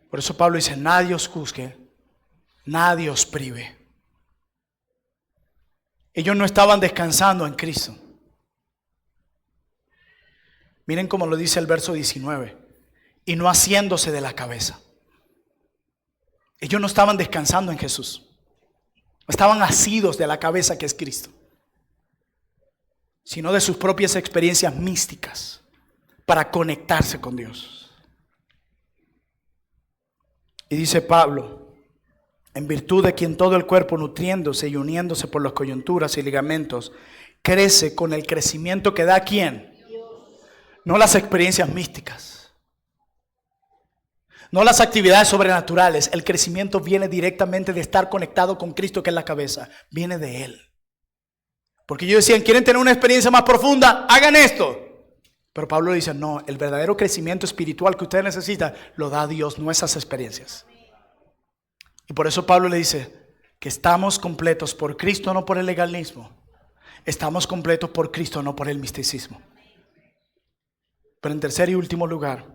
Por eso Pablo dice, nadie os juzgue, nadie os prive. Ellos no estaban descansando en Cristo. Miren cómo lo dice el verso 19. Y no haciéndose de la cabeza. Ellos no estaban descansando en Jesús. Estaban asidos de la cabeza que es Cristo. Sino de sus propias experiencias místicas para conectarse con Dios. Y dice Pablo, en virtud de quien todo el cuerpo nutriéndose y uniéndose por las coyunturas y ligamentos, crece con el crecimiento que da ¿a quién? No las experiencias místicas. No las actividades sobrenaturales. El crecimiento viene directamente de estar conectado con Cristo, que es la cabeza. Viene de Él. Porque ellos decían, ¿quieren tener una experiencia más profunda? Hagan esto. Pero Pablo dice, no, el verdadero crecimiento espiritual que ustedes necesitan lo da Dios, no esas experiencias. Y por eso Pablo le dice que estamos completos por Cristo, no por el legalismo. Estamos completos por Cristo, no por el misticismo. Pero en tercer y último lugar,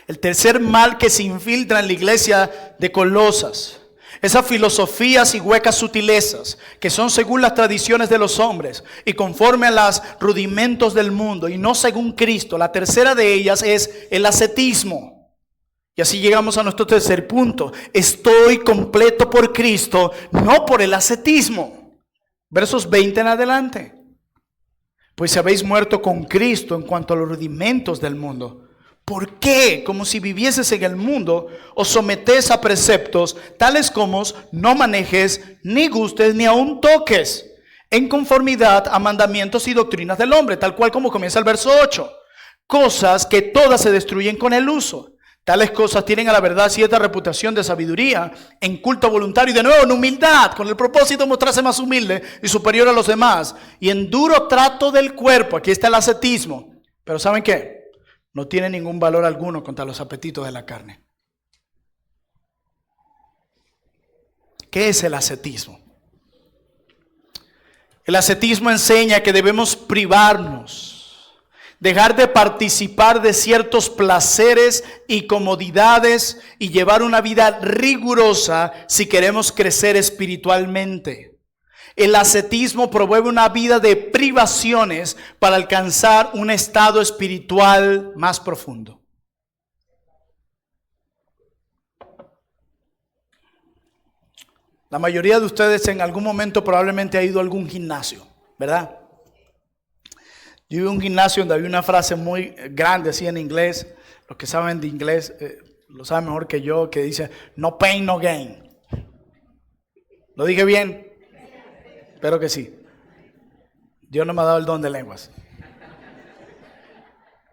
el tercer mal que se infiltra en la iglesia de Colosas, esas filosofías y huecas sutilezas que son según las tradiciones de los hombres y conforme a los rudimentos del mundo y no según Cristo. La tercera de ellas es el ascetismo. Y así llegamos a nuestro tercer punto. Estoy completo por Cristo, no por el ascetismo. Versos 20 en adelante. Pues si habéis muerto con Cristo en cuanto a los rudimentos del mundo, ¿por qué, como si vivieses en el mundo, os sometéis a preceptos tales como no manejes, ni gustes, ni aun toques, en conformidad a mandamientos y doctrinas del hombre? Tal cual como comienza el verso 8. Cosas que todas se destruyen con el uso. Tales cosas tienen a la verdad cierta reputación de sabiduría, en culto voluntario y de nuevo en humildad, con el propósito de mostrarse más humilde y superior a los demás, y en duro trato del cuerpo. Aquí está el ascetismo. Pero ¿saben qué? No tiene ningún valor alguno contra los apetitos de la carne. ¿Qué es el ascetismo? El ascetismo enseña que debemos privarnos Dejar de participar de ciertos placeres y comodidades y llevar una vida rigurosa si queremos crecer espiritualmente. El ascetismo promueve una vida de privaciones para alcanzar un estado espiritual más profundo. La mayoría de ustedes en algún momento probablemente ha ido a algún gimnasio, ¿verdad? Yo iba a un gimnasio donde había una frase muy grande así en inglés. Los que saben de inglés lo saben mejor que yo, que dice no pain, no gain. ¿Lo dije bien? Espero que sí. Dios no me ha dado el don de lenguas.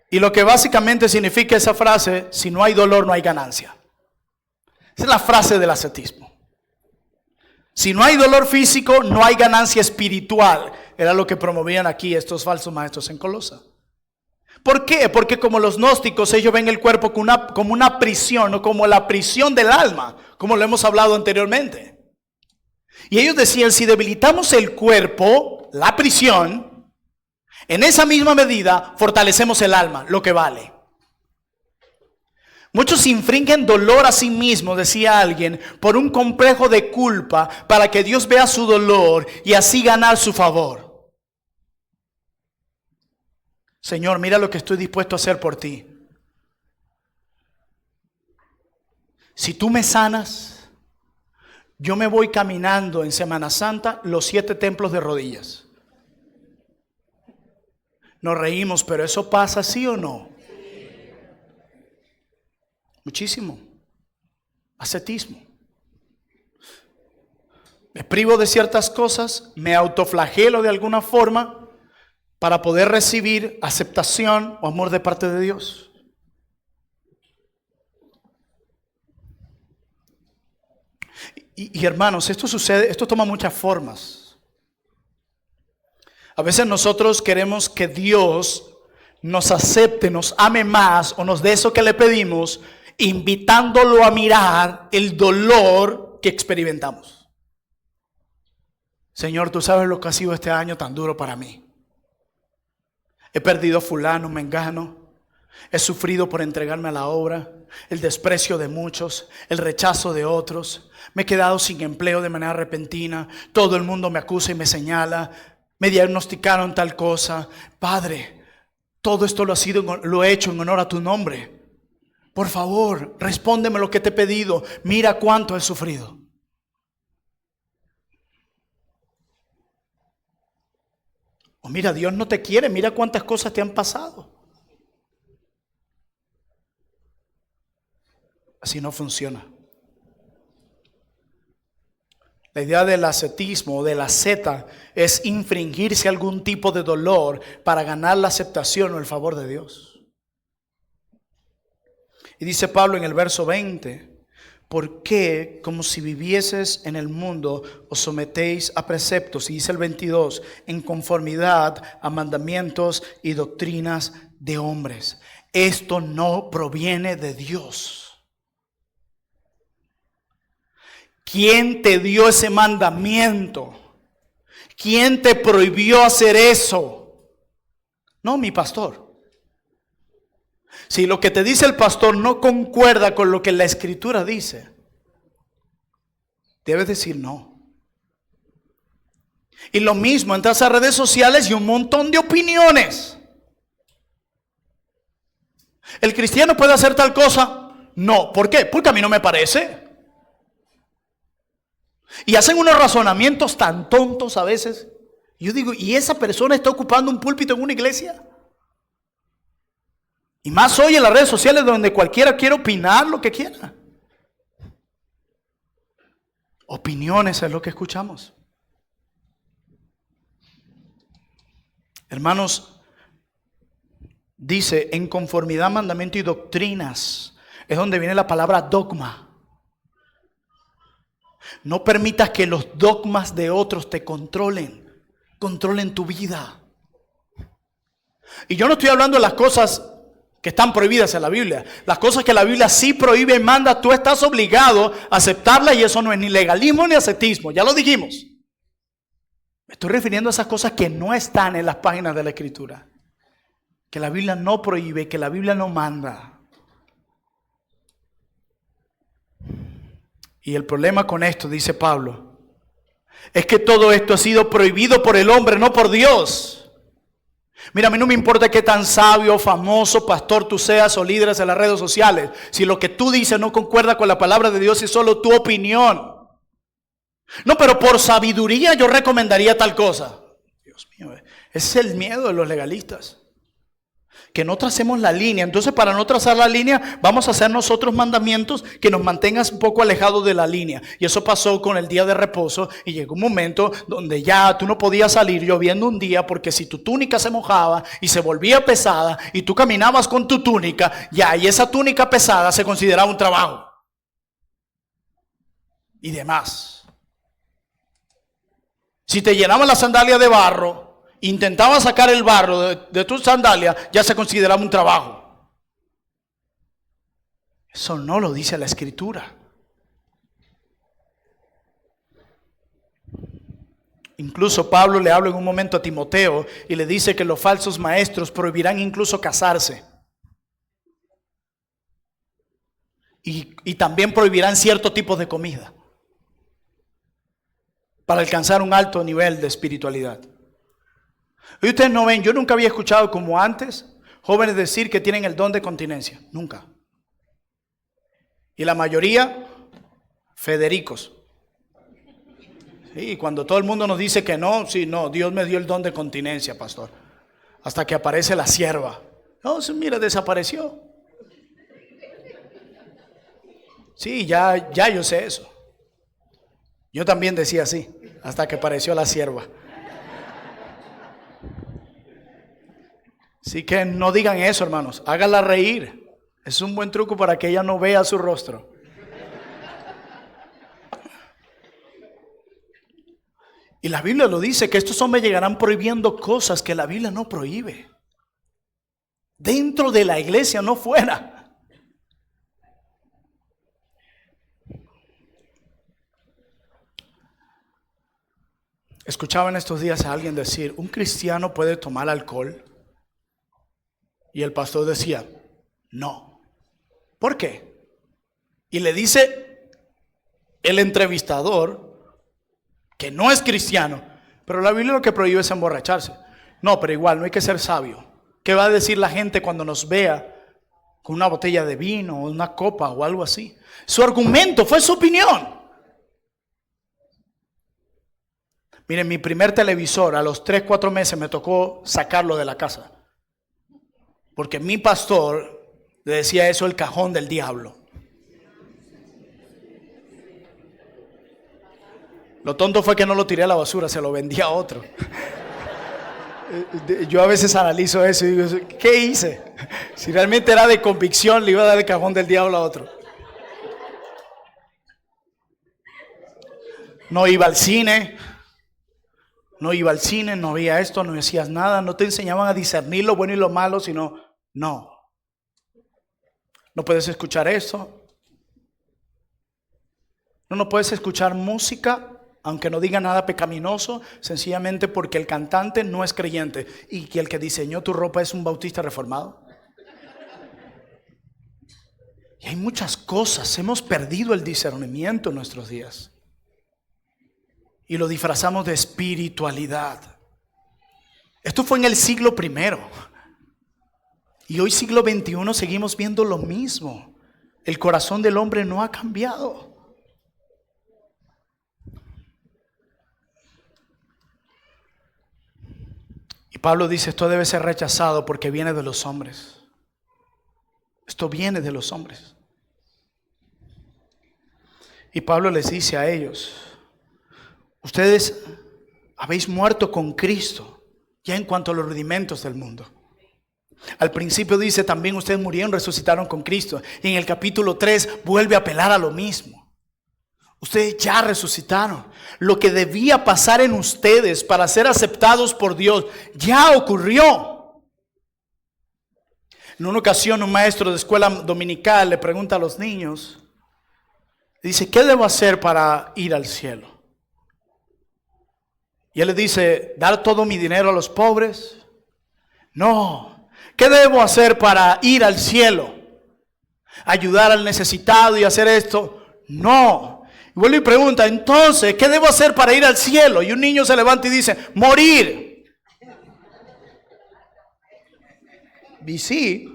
Y lo que básicamente significa esa frase: si no hay dolor, no hay ganancia. Esa es la frase del ascetismo. Si no hay dolor físico, no hay ganancia espiritual. Era lo que promovían aquí estos falsos maestros en Colosa. ¿Por qué? Porque como los gnósticos, ellos ven el cuerpo como una prisión, o como la prisión del alma, como lo hemos hablado anteriormente. Y ellos decían, si debilitamos el cuerpo, la prisión, en esa misma medida fortalecemos el alma, lo que vale. Muchos infringen dolor a sí mismos, decía alguien, por un complejo de culpa para que Dios vea su dolor y así ganar su favor. Señor, mira lo que estoy dispuesto a hacer por ti. Si tú me sanas, yo me voy caminando en Semana Santa los 7 templos de rodillas. Nos reímos, pero ¿eso pasa sí o no? Muchísimo. Ascetismo. Me privo de ciertas cosas, me autoflagelo de alguna forma para poder recibir aceptación o amor de parte de Dios. Y hermanos, esto sucede, esto toma muchas formas. A veces nosotros queremos que Dios nos acepte, nos ame más o nos dé eso que le pedimos, invitándolo a mirar el dolor que experimentamos. Señor, tú sabes lo que ha sido este año tan duro para mí. He perdido fulano, mengano. He sufrido por entregarme a la obra, el desprecio de muchos, el rechazo de otros. Me he quedado sin empleo de manera repentina. Todo el mundo me acusa y me señala. Me diagnosticaron tal cosa. Padre, todo esto lo he hecho en honor a tu nombre. Por favor, respóndeme lo que te he pedido. Mira cuánto he sufrido. O mira, Dios no te quiere. Mira cuántas cosas te han pasado. Así no funciona. La idea del ascetismo o de la asceta es infringirse algún tipo de dolor para ganar la aceptación o el favor de Dios. Y dice Pablo en el verso 20, ¿por qué, como si vivieses en el mundo, os sometéis a preceptos? Y dice el 22, en conformidad a mandamientos y doctrinas de hombres. Esto no proviene de Dios. ¿Quién te dio ese mandamiento? ¿Quién te prohibió hacer eso? No, mi pastor. Si lo que te dice el pastor no concuerda con lo que la Escritura dice, debes decir no. Y lo mismo, entras a redes sociales y un montón de opiniones. ¿El cristiano puede hacer tal cosa? No. ¿Por qué? Porque a mí no me parece. Y hacen unos razonamientos tan tontos a veces. Yo digo, ¿y esa persona está ocupando un púlpito en una iglesia? Y más hoy en las redes sociales donde cualquiera quiere opinar lo que quiera. Opiniones es lo que escuchamos. Hermanos, dice en conformidad, mandamiento y doctrinas. Es donde viene la palabra dogma. No permitas que los dogmas de otros te controlen tu vida. Y yo no estoy hablando de las cosas que están prohibidas en la Biblia. Las cosas que la Biblia sí prohíbe y manda, tú estás obligado a aceptarlas, y eso no es ni legalismo ni ascetismo, ya lo dijimos. Me estoy refiriendo a esas cosas que no están en las páginas de la Escritura. que la Biblia no prohíbe, que la Biblia no manda. Y el problema con esto, dice Pablo, es que todo esto ha sido prohibido por el hombre, no por Dios. Mira, a mí no me importa qué tan sabio, famoso, pastor tú seas o líderes en las redes sociales. Si lo que tú dices no concuerda con la palabra de Dios, es solo tu opinión. No, pero por sabiduría yo recomendaría tal cosa. Dios mío, ese es el miedo de los legalistas. Que no tracemos la línea. Entonces, para no trazar la línea, vamos a hacer nosotros mandamientos que nos mantengan un poco alejados de la línea. Y eso pasó con el día de reposo. Y llegó un momento donde ya tú no podías salir lloviendo un día, porque si tu túnica se mojaba y se volvía pesada y tú caminabas con tu túnica, ya, y esa túnica pesada se consideraba un trabajo. Y demás. Si te llenaban la sandalia de barro, intentaba sacar el barro de tu sandalia, ya se consideraba un trabajo. Eso no lo dice la Escritura. Incluso Pablo le habla en un momento a Timoteo y le dice que los falsos maestros prohibirán incluso casarse. Y también prohibirán cierto tipo de comida para alcanzar un alto nivel de espiritualidad. Y ustedes no ven, yo nunca había escuchado como antes jóvenes decir que tienen el don de continencia. Nunca. Y la mayoría, Federicos. Sí, cuando todo el mundo nos dice que no, sí, no, Dios me dio el don de continencia, pastor. Hasta que aparece la sierva. No, mira, desapareció. Sí, ya yo sé eso. Yo también decía así, hasta que apareció la sierva. Así que no digan eso, hermanos. Háganla reír. Es un buen truco para que ella no vea su rostro. Y la Biblia lo dice, que estos hombres llegarán prohibiendo cosas que la Biblia no prohíbe. Dentro de la iglesia, no fuera. Escuchaba en estos días a alguien decir, ¿un cristiano puede tomar alcohol? Y el pastor decía, no. ¿Por qué? Y le dice el entrevistador, que no es cristiano, pero la Biblia lo que prohíbe es emborracharse. No, pero igual, no hay que ser sabio. ¿Qué va a decir la gente cuando nos vea con una botella de vino o una copa o algo así? Su argumento fue su opinión. Miren, mi primer televisor a los 3-4 meses me tocó sacarlo de la casa. Porque mi pastor le decía eso el cajón del diablo. Lo tonto fue que no lo tiré a la basura, se lo vendí a otro. Yo a veces analizo eso y digo, ¿qué hice? Si realmente era de convicción, le iba a dar el cajón del diablo a otro. No iba al cine. No iba al cine, no veía esto, no hacías nada, no te enseñaban a discernir lo bueno y lo malo, sino, no puedes escuchar esto. No puedes escuchar música, aunque no diga nada pecaminoso, sencillamente porque el cantante no es creyente y que el que diseñó tu ropa es un bautista reformado. Y hay muchas cosas, hemos perdido el discernimiento en nuestros días. Y lo disfrazamos de espiritualidad. Esto fue en el siglo I. Y hoy siglo XXI seguimos viendo lo mismo. El corazón del hombre no ha cambiado. Y Pablo dice, esto debe ser rechazado porque viene de los hombres. Esto viene de los hombres. Y Pablo les dice a ellos, ustedes habéis muerto con Cristo ya en cuanto a los rudimentos del mundo. Al principio dice también ustedes murieron, resucitaron con Cristo. Y en el capítulo 3 vuelve a apelar a lo mismo. Ustedes ya resucitaron. Lo que debía pasar en ustedes para ser aceptados por Dios ya ocurrió. En una ocasión un maestro de escuela dominical le pregunta a los niños, dice, ¿qué debo hacer para ir al cielo? Y él le dice, ¿dar todo mi dinero a los pobres? No, ¿Qué debo hacer para ir al cielo? ¿Ayudar al necesitado y hacer esto? No. Y vuelve y pregunta, entonces, ¿qué debo hacer para ir al cielo? Y un niño se levanta y dice, morir. Y sí,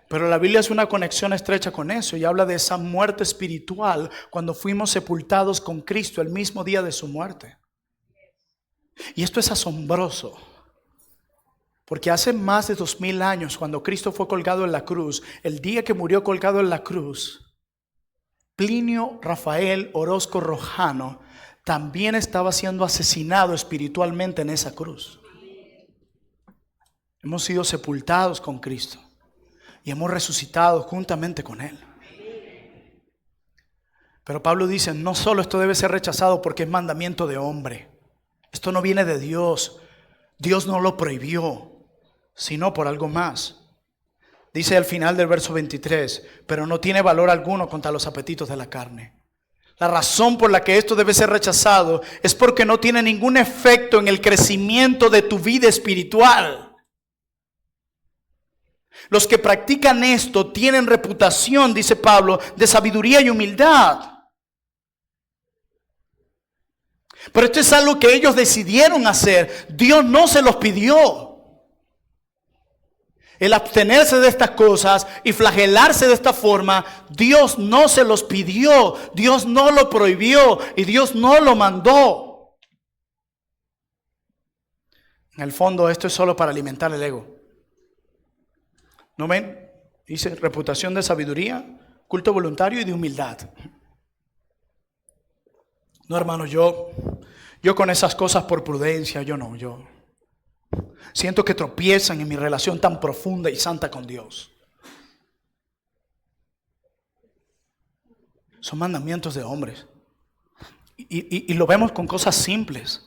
pero la Biblia hace una conexión estrecha con eso y habla de esa muerte espiritual cuando fuimos sepultados con Cristo el mismo día de su muerte. Y esto es asombroso, porque hace más de 2000 años, cuando Cristo fue colgado en la cruz, el día que murió colgado en la cruz, Plinio Rafael Orozco Rojano también estaba siendo asesinado espiritualmente en esa cruz. Hemos sido sepultados con Cristo y hemos resucitado juntamente con Él. Pero Pablo dice, no solo esto debe ser rechazado porque es mandamiento de hombre. Esto no viene de Dios. Dios no lo prohibió, sino por algo más. Dice al final del verso 23, pero no tiene valor alguno contra los apetitos de la carne. La razón por la que esto debe ser rechazado es porque no tiene ningún efecto en el crecimiento de tu vida espiritual. Los que practican esto tienen reputación, dice Pablo, de sabiduría y humildad. Pero esto es algo que ellos decidieron hacer. Dios no se los pidió. El abstenerse de estas cosas y flagelarse de esta forma, Dios no se los pidió. Dios no lo prohibió y Dios no lo mandó. En el fondo esto es solo para alimentar el ego. ¿No ven? Dice reputación de sabiduría, culto voluntario y de humildad. No, hermano, yo con esas cosas por prudencia, yo siento que tropiezan en mi relación tan profunda y santa con Dios. Son mandamientos de hombres. Y lo vemos con cosas simples.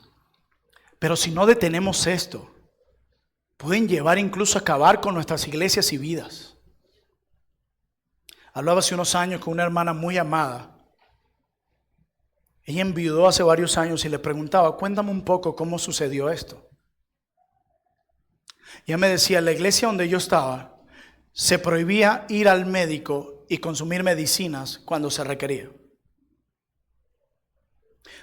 Pero si no detenemos esto, pueden llevar incluso a acabar con nuestras iglesias y vidas. Hablaba hace unos años con una hermana muy amada. Ella enviudó hace varios años y le preguntaba, cuéntame un poco cómo sucedió esto. Y ella me decía, en la iglesia donde yo estaba, se prohibía ir al médico y consumir medicinas cuando se requería.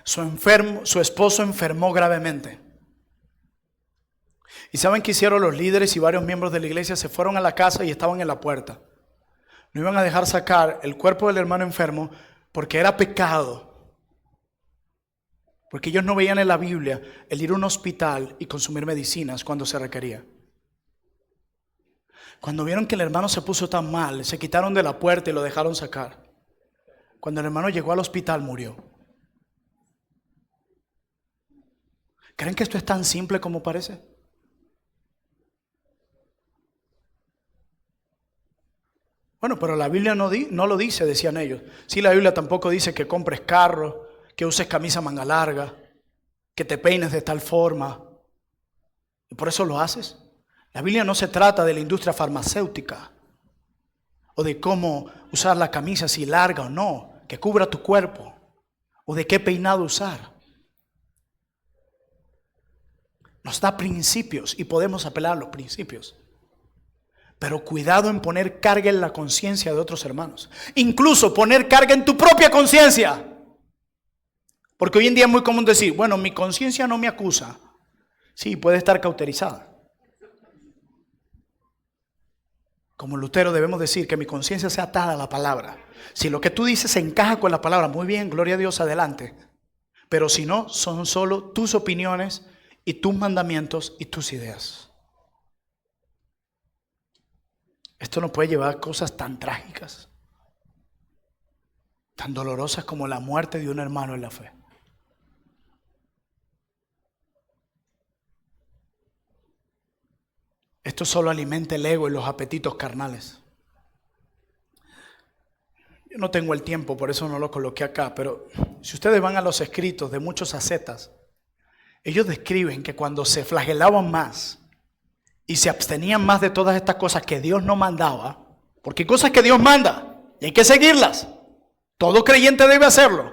Su esposo enfermó gravemente. ¿Y saben qué hicieron los líderes y varios miembros de la iglesia? Se fueron a la casa y estaban en la puerta. No iban a dejar sacar el cuerpo del hermano enfermo porque era pecado. Porque ellos no veían en la Biblia el ir a un hospital y consumir medicinas cuando se requería. Cuando vieron que el hermano se puso tan mal, se quitaron de la puerta y lo dejaron sacar. Cuando el hermano llegó al hospital, murió. ¿Creen que esto es tan simple como parece? Bueno, pero la Biblia no lo dice, decían ellos. Sí, la Biblia tampoco dice que compres carro, que uses camisa manga larga, que te peines de tal forma. ¿Y por eso lo haces? La Biblia no se trata de la industria farmacéutica o de cómo usar la camisa, si larga o no, que cubra tu cuerpo, o de qué peinado usar. Nos da principios y podemos apelar a los principios. Pero cuidado en poner carga en la conciencia de otros hermanos. Incluso poner carga en tu propia conciencia. Porque hoy en día es muy común decir, bueno, mi conciencia no me acusa. Sí, puede estar cauterizada. Como Lutero debemos decir que mi conciencia sea atada a la palabra. Si lo que tú dices se encaja con la palabra, muy bien, gloria a Dios, adelante. Pero si no, son solo tus opiniones y tus mandamientos y tus ideas. Esto nos puede llevar a cosas tan trágicas, tan dolorosas como la muerte de un hermano en la fe. Esto solo alimenta el ego y los apetitos carnales. Yo no tengo el tiempo, por eso no lo coloqué acá, pero si ustedes van a los escritos de muchos ascetas, ellos describen que cuando se flagelaban más y se abstenían más de todas estas cosas que Dios no mandaba, porque hay cosas que Dios manda y hay que seguirlas, todo creyente debe hacerlo,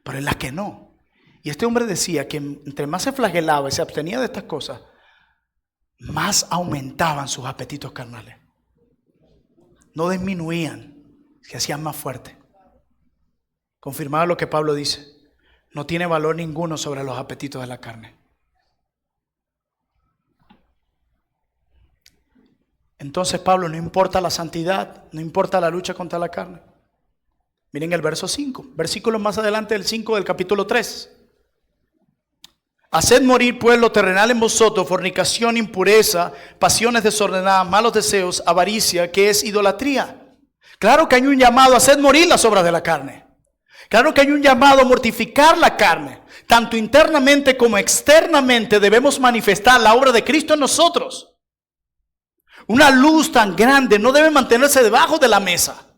pero en las que no. Y este hombre decía que entre más se flagelaba y se abstenía de estas cosas, más aumentaban sus apetitos carnales. No disminuían, se hacían más fuertes. Confirmaba lo que Pablo dice. No tiene valor ninguno sobre los apetitos de la carne. Entonces Pablo, no importa la santidad, no importa la lucha contra la carne. Miren el verso 5, versículos más adelante del 5 del capítulo 3. Haced morir pues lo terrenal en vosotros, fornicación, impureza, pasiones desordenadas, malos deseos, avaricia, que es idolatría. Claro que hay un llamado a hacer morir las obras de la carne. Claro que hay un llamado a mortificar la carne. Tanto internamente como externamente debemos manifestar la obra de Cristo en nosotros. Una luz tan grande no debe mantenerse debajo de la mesa.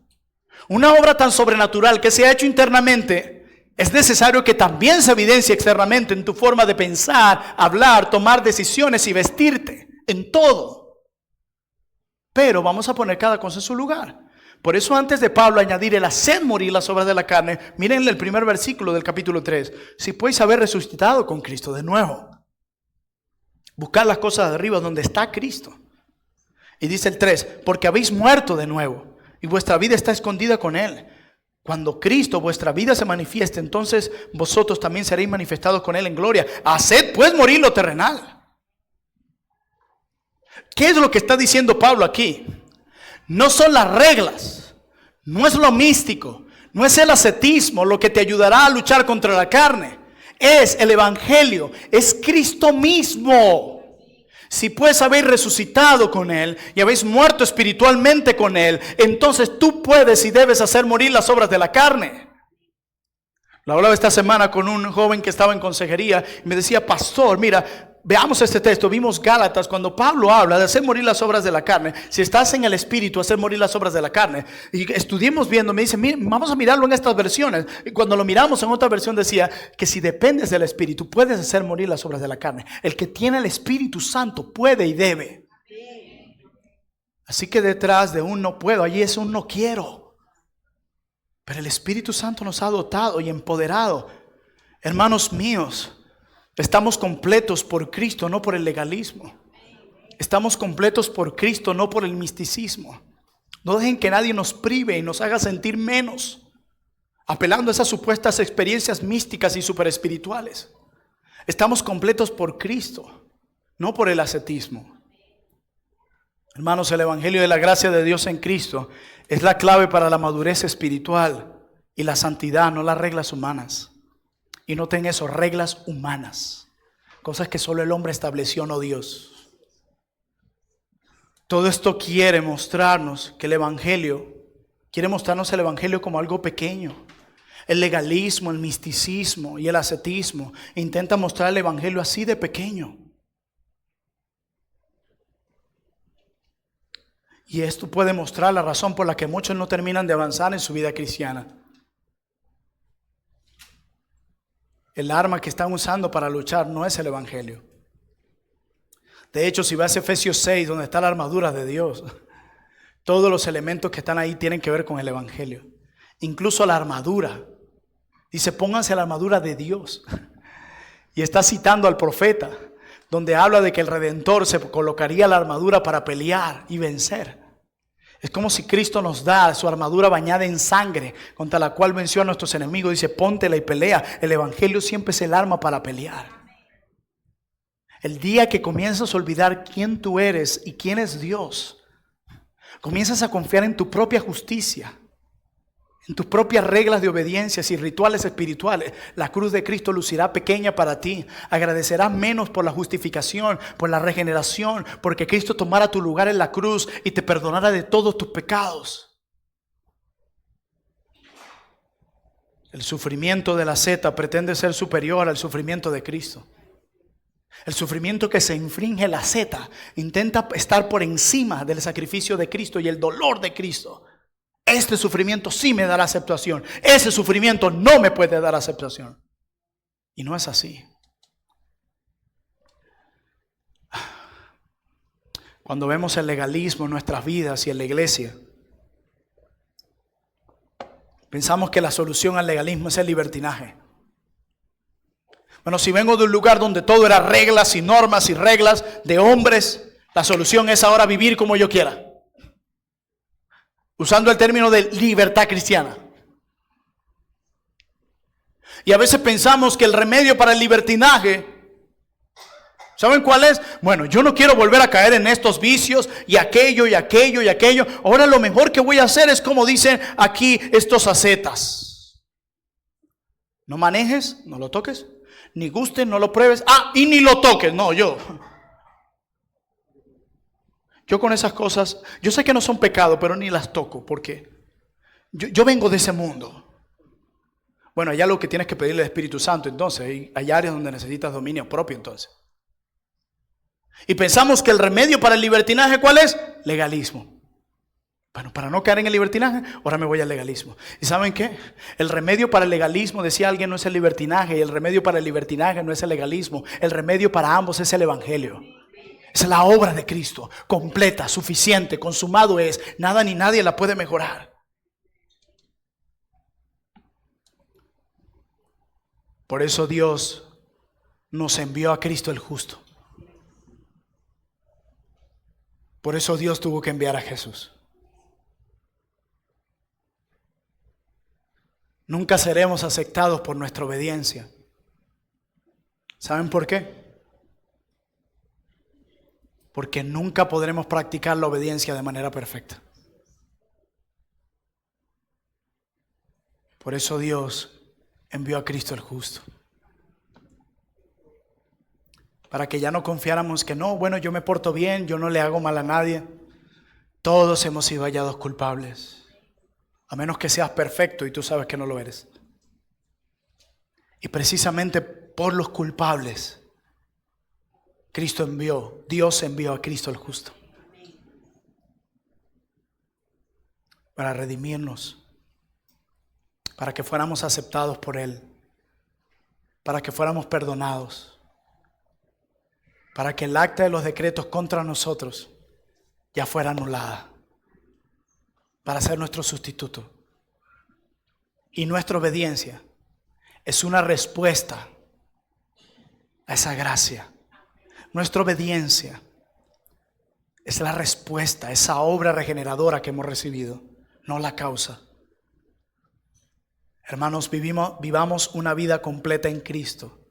Una obra tan sobrenatural que se ha hecho internamente, es necesario que también se evidencie externamente en tu forma de pensar, hablar, tomar decisiones y vestirte, en todo. Pero vamos a poner cada cosa en su lugar. Por eso antes de Pablo añadir el hacer morir las obras de la carne, miren el primer versículo del capítulo 3. Si podéis haber resucitado con Cristo de nuevo. Buscar las cosas de arriba donde está Cristo. Y dice el 3, porque habéis muerto de nuevo y vuestra vida está escondida con Él. Cuando Cristo, vuestra vida, se manifieste, entonces vosotros también seréis manifestados con Él en gloria. Haced pues morir lo terrenal. ¿Qué es lo que está diciendo Pablo aquí? No son las reglas, no es lo místico, no es el ascetismo lo que te ayudará a luchar contra la carne. Es el evangelio, es Cristo mismo. Si pues habéis resucitado con Él y habéis muerto espiritualmente con Él, entonces tú puedes y debes hacer morir las obras de la carne. Lo hablaba esta semana con un joven que estaba en consejería y me decía, pastor, mira, veamos este texto. Vimos Gálatas cuando Pablo habla de hacer morir las obras de la carne. Si estás en el espíritu, hacer morir las obras de la carne. Y estuvimos viendo, me dice, vamos a mirarlo en estas versiones. Y cuando lo miramos en otra versión decía que si dependes del espíritu, puedes hacer morir las obras de la carne. El que tiene el Espíritu Santo puede y debe. Así que detrás de un no puedo, allí es un no quiero. Pero el Espíritu Santo nos ha dotado y empoderado. Hermanos míos, estamos completos por Cristo, no por el legalismo. Estamos completos por Cristo, no por el misticismo. No dejen que nadie nos prive y nos haga sentir menos, apelando a esas supuestas experiencias místicas y superespirituales. Estamos completos por Cristo, no por el ascetismo. Hermanos, el evangelio de la gracia de Dios en Cristo es la clave para la madurez espiritual y la santidad, no las reglas humanas. Y noten eso, reglas humanas, cosas que solo el hombre estableció, no Dios. Todo esto quiere mostrarnos que el evangelio, quiere mostrarnos el evangelio como algo pequeño. El legalismo, el misticismo y el ascetismo intenta mostrar el evangelio así de pequeño. Y esto puede mostrar la razón por la que muchos no terminan de avanzar en su vida cristiana. El arma que están usando para luchar no es el evangelio. De hecho, si vas a Efesios 6, donde está la armadura de Dios, todos los elementos que están ahí tienen que ver con el evangelio. Incluso la armadura. Dice, pónganse la armadura de Dios. Y está citando al profeta, donde habla de que el Redentor se colocaría la armadura para pelear y vencer. Es como si Cristo nos da su armadura bañada en sangre, contra la cual venció a nuestros enemigos. Dice, póntela y pelea. El evangelio siempre es el arma para pelear. El día que comienzas a olvidar quién tú eres y quién es Dios, comienzas a confiar en tu propia justicia, en tus propias reglas de obediencias y rituales espirituales, la cruz de Cristo lucirá pequeña para ti. Agradecerás menos por la justificación, por la regeneración, porque Cristo tomara tu lugar en la cruz y te perdonara de todos tus pecados. El sufrimiento de la seta pretende ser superior al sufrimiento de Cristo. El sufrimiento que se infringe la seta intenta estar por encima del sacrificio de Cristo y el dolor de Cristo. Este sufrimiento sí me dará aceptación. Ese sufrimiento no me puede dar aceptación. Y no es así. Cuando vemos el legalismo en nuestras vidas y en la iglesia, pensamos que la solución al legalismo es el libertinaje. Bueno, si vengo de un lugar donde todo era reglas y normas y reglas de hombres, La solución es ahora vivir como yo quiera. Usando el término de libertad cristiana. Y a veces pensamos que el remedio para el libertinaje, ¿saben cuál es? Bueno, yo no quiero volver a caer en estos vicios y aquello y aquello y aquello. Ahora lo mejor que voy a hacer es como dicen aquí estos ascetas. No manejes, no lo toques. Ni gustes, no lo pruebes. Y ni lo toques. No, yo con esas cosas, yo sé que no son pecado, pero ni las toco. Porque yo vengo de ese mundo. Bueno, allá lo que tienes que pedirle al Espíritu Santo, entonces. Hay áreas donde necesitas dominio propio, entonces. Y pensamos que el remedio para el libertinaje, ¿cuál es? Legalismo. Bueno, para no caer en el libertinaje, ahora me voy al legalismo. ¿Y saben qué? El remedio para el legalismo, decía alguien, no es el libertinaje. Y el remedio para el libertinaje no es el legalismo. El remedio para ambos es el evangelio. Es la obra de Cristo, completa, suficiente, consumado es. Nada ni nadie la puede mejorar. Por eso Dios nos envió a Cristo el justo. Por eso Dios tuvo que enviar a Jesús. Nunca seremos aceptados por nuestra obediencia. ¿Saben por qué? Porque nunca podremos practicar la obediencia de manera perfecta. Por eso Dios envió a Cristo el justo. Para que ya no confiáramos que no, bueno, yo me porto bien, yo no le hago mal a nadie. Todos hemos sido hallados culpables. A menos que seas perfecto y tú sabes que no lo eres. Y precisamente por los culpables, Dios envió a Cristo el justo. Para redimirnos. Para que fuéramos aceptados por Él. Para que fuéramos perdonados. Para que el acta de los decretos contra nosotros ya fuera anulada. Para ser nuestro sustituto. Y nuestra obediencia es una respuesta a esa gracia. Nuestra obediencia es la respuesta a esa obra regeneradora que hemos recibido, no la causa. Hermanos, vivamos una vida completa en Cristo,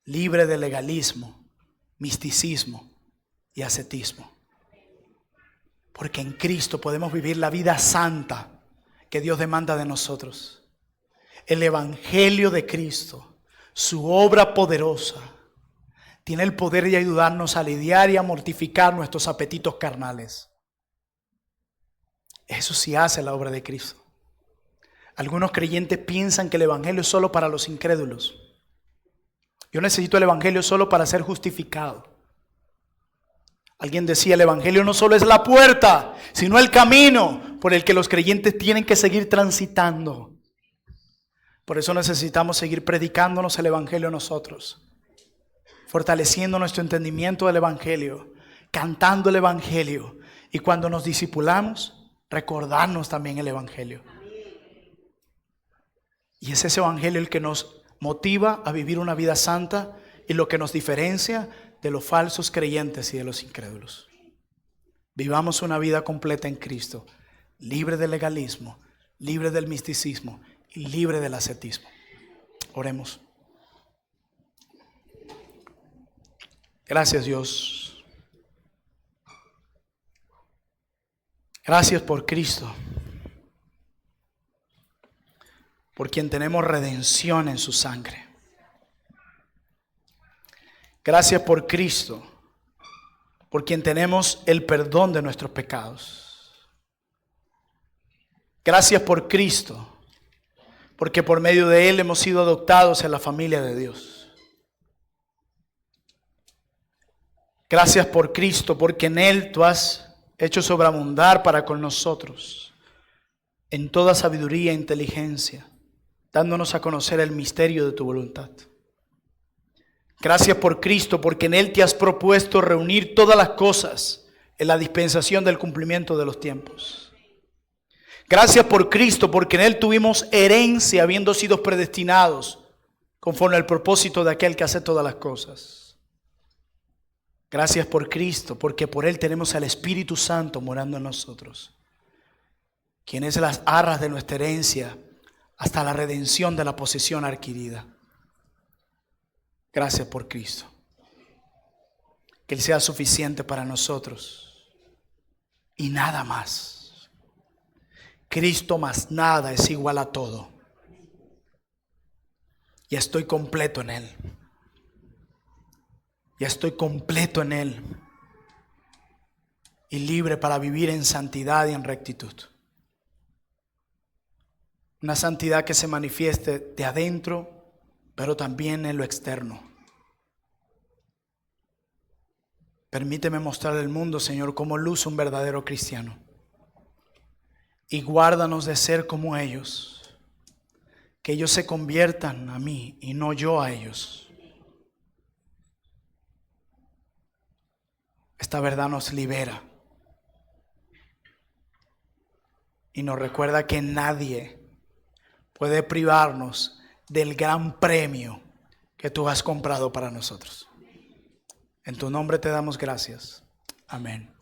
libre de legalismo, misticismo y ascetismo. Porque en Cristo podemos vivir la vida santa que Dios demanda de nosotros. El Evangelio de Cristo, su obra poderosa, tiene el poder de ayudarnos a lidiar y a mortificar nuestros apetitos carnales. Eso sí hace la obra de Cristo. Algunos creyentes piensan que el Evangelio es solo para los incrédulos. Yo necesito el Evangelio solo para ser justificado. Alguien decía, el Evangelio no solo es la puerta, sino el camino por el que los creyentes tienen que seguir transitando. Por eso necesitamos seguir predicándonos el Evangelio nosotros, fortaleciendo nuestro entendimiento del Evangelio, cantando el Evangelio, y cuando nos discipulamos, recordarnos también el Evangelio. Y es ese Evangelio el que nos motiva a vivir una vida santa y lo que nos diferencia de los falsos creyentes y de los incrédulos. Vivamos una vida completa en Cristo, libre del legalismo, libre del misticismo y libre del ascetismo. Oremos. Gracias, Dios. Gracias por Cristo, por quien tenemos redención en su sangre. Gracias por Cristo, por quien tenemos el perdón de nuestros pecados. Gracias por Cristo, porque por medio de Él hemos sido adoptados en la familia de Dios. Gracias por Cristo, porque en Él tú has hecho sobreabundar para con nosotros en toda sabiduría e inteligencia, dándonos a conocer el misterio de tu voluntad. Gracias por Cristo, porque en Él te has propuesto reunir todas las cosas en la dispensación del cumplimiento de los tiempos. Gracias por Cristo, porque en Él tuvimos herencia, habiendo sido predestinados conforme al propósito de aquel que hace todas las cosas. Gracias por Cristo, porque por Él tenemos al Espíritu Santo morando en nosotros, quien es las arras de nuestra herencia hasta la redención de la posesión adquirida. Gracias por Cristo. Que Él sea suficiente para nosotros y nada más. Cristo más nada es igual a todo. Ya estoy completo en Él. Ya estoy completo en Él y libre para vivir en santidad y en rectitud. Una santidad que se manifieste de adentro, pero también en lo externo. Permíteme mostrarle al mundo, Señor, cómo luce un verdadero cristiano. Y guárdanos de ser como ellos. Que ellos se conviertan a mí y no yo a ellos. Esta verdad nos libera y nos recuerda que nadie puede privarnos del gran premio que tú has comprado para nosotros. En tu nombre te damos gracias. Amén.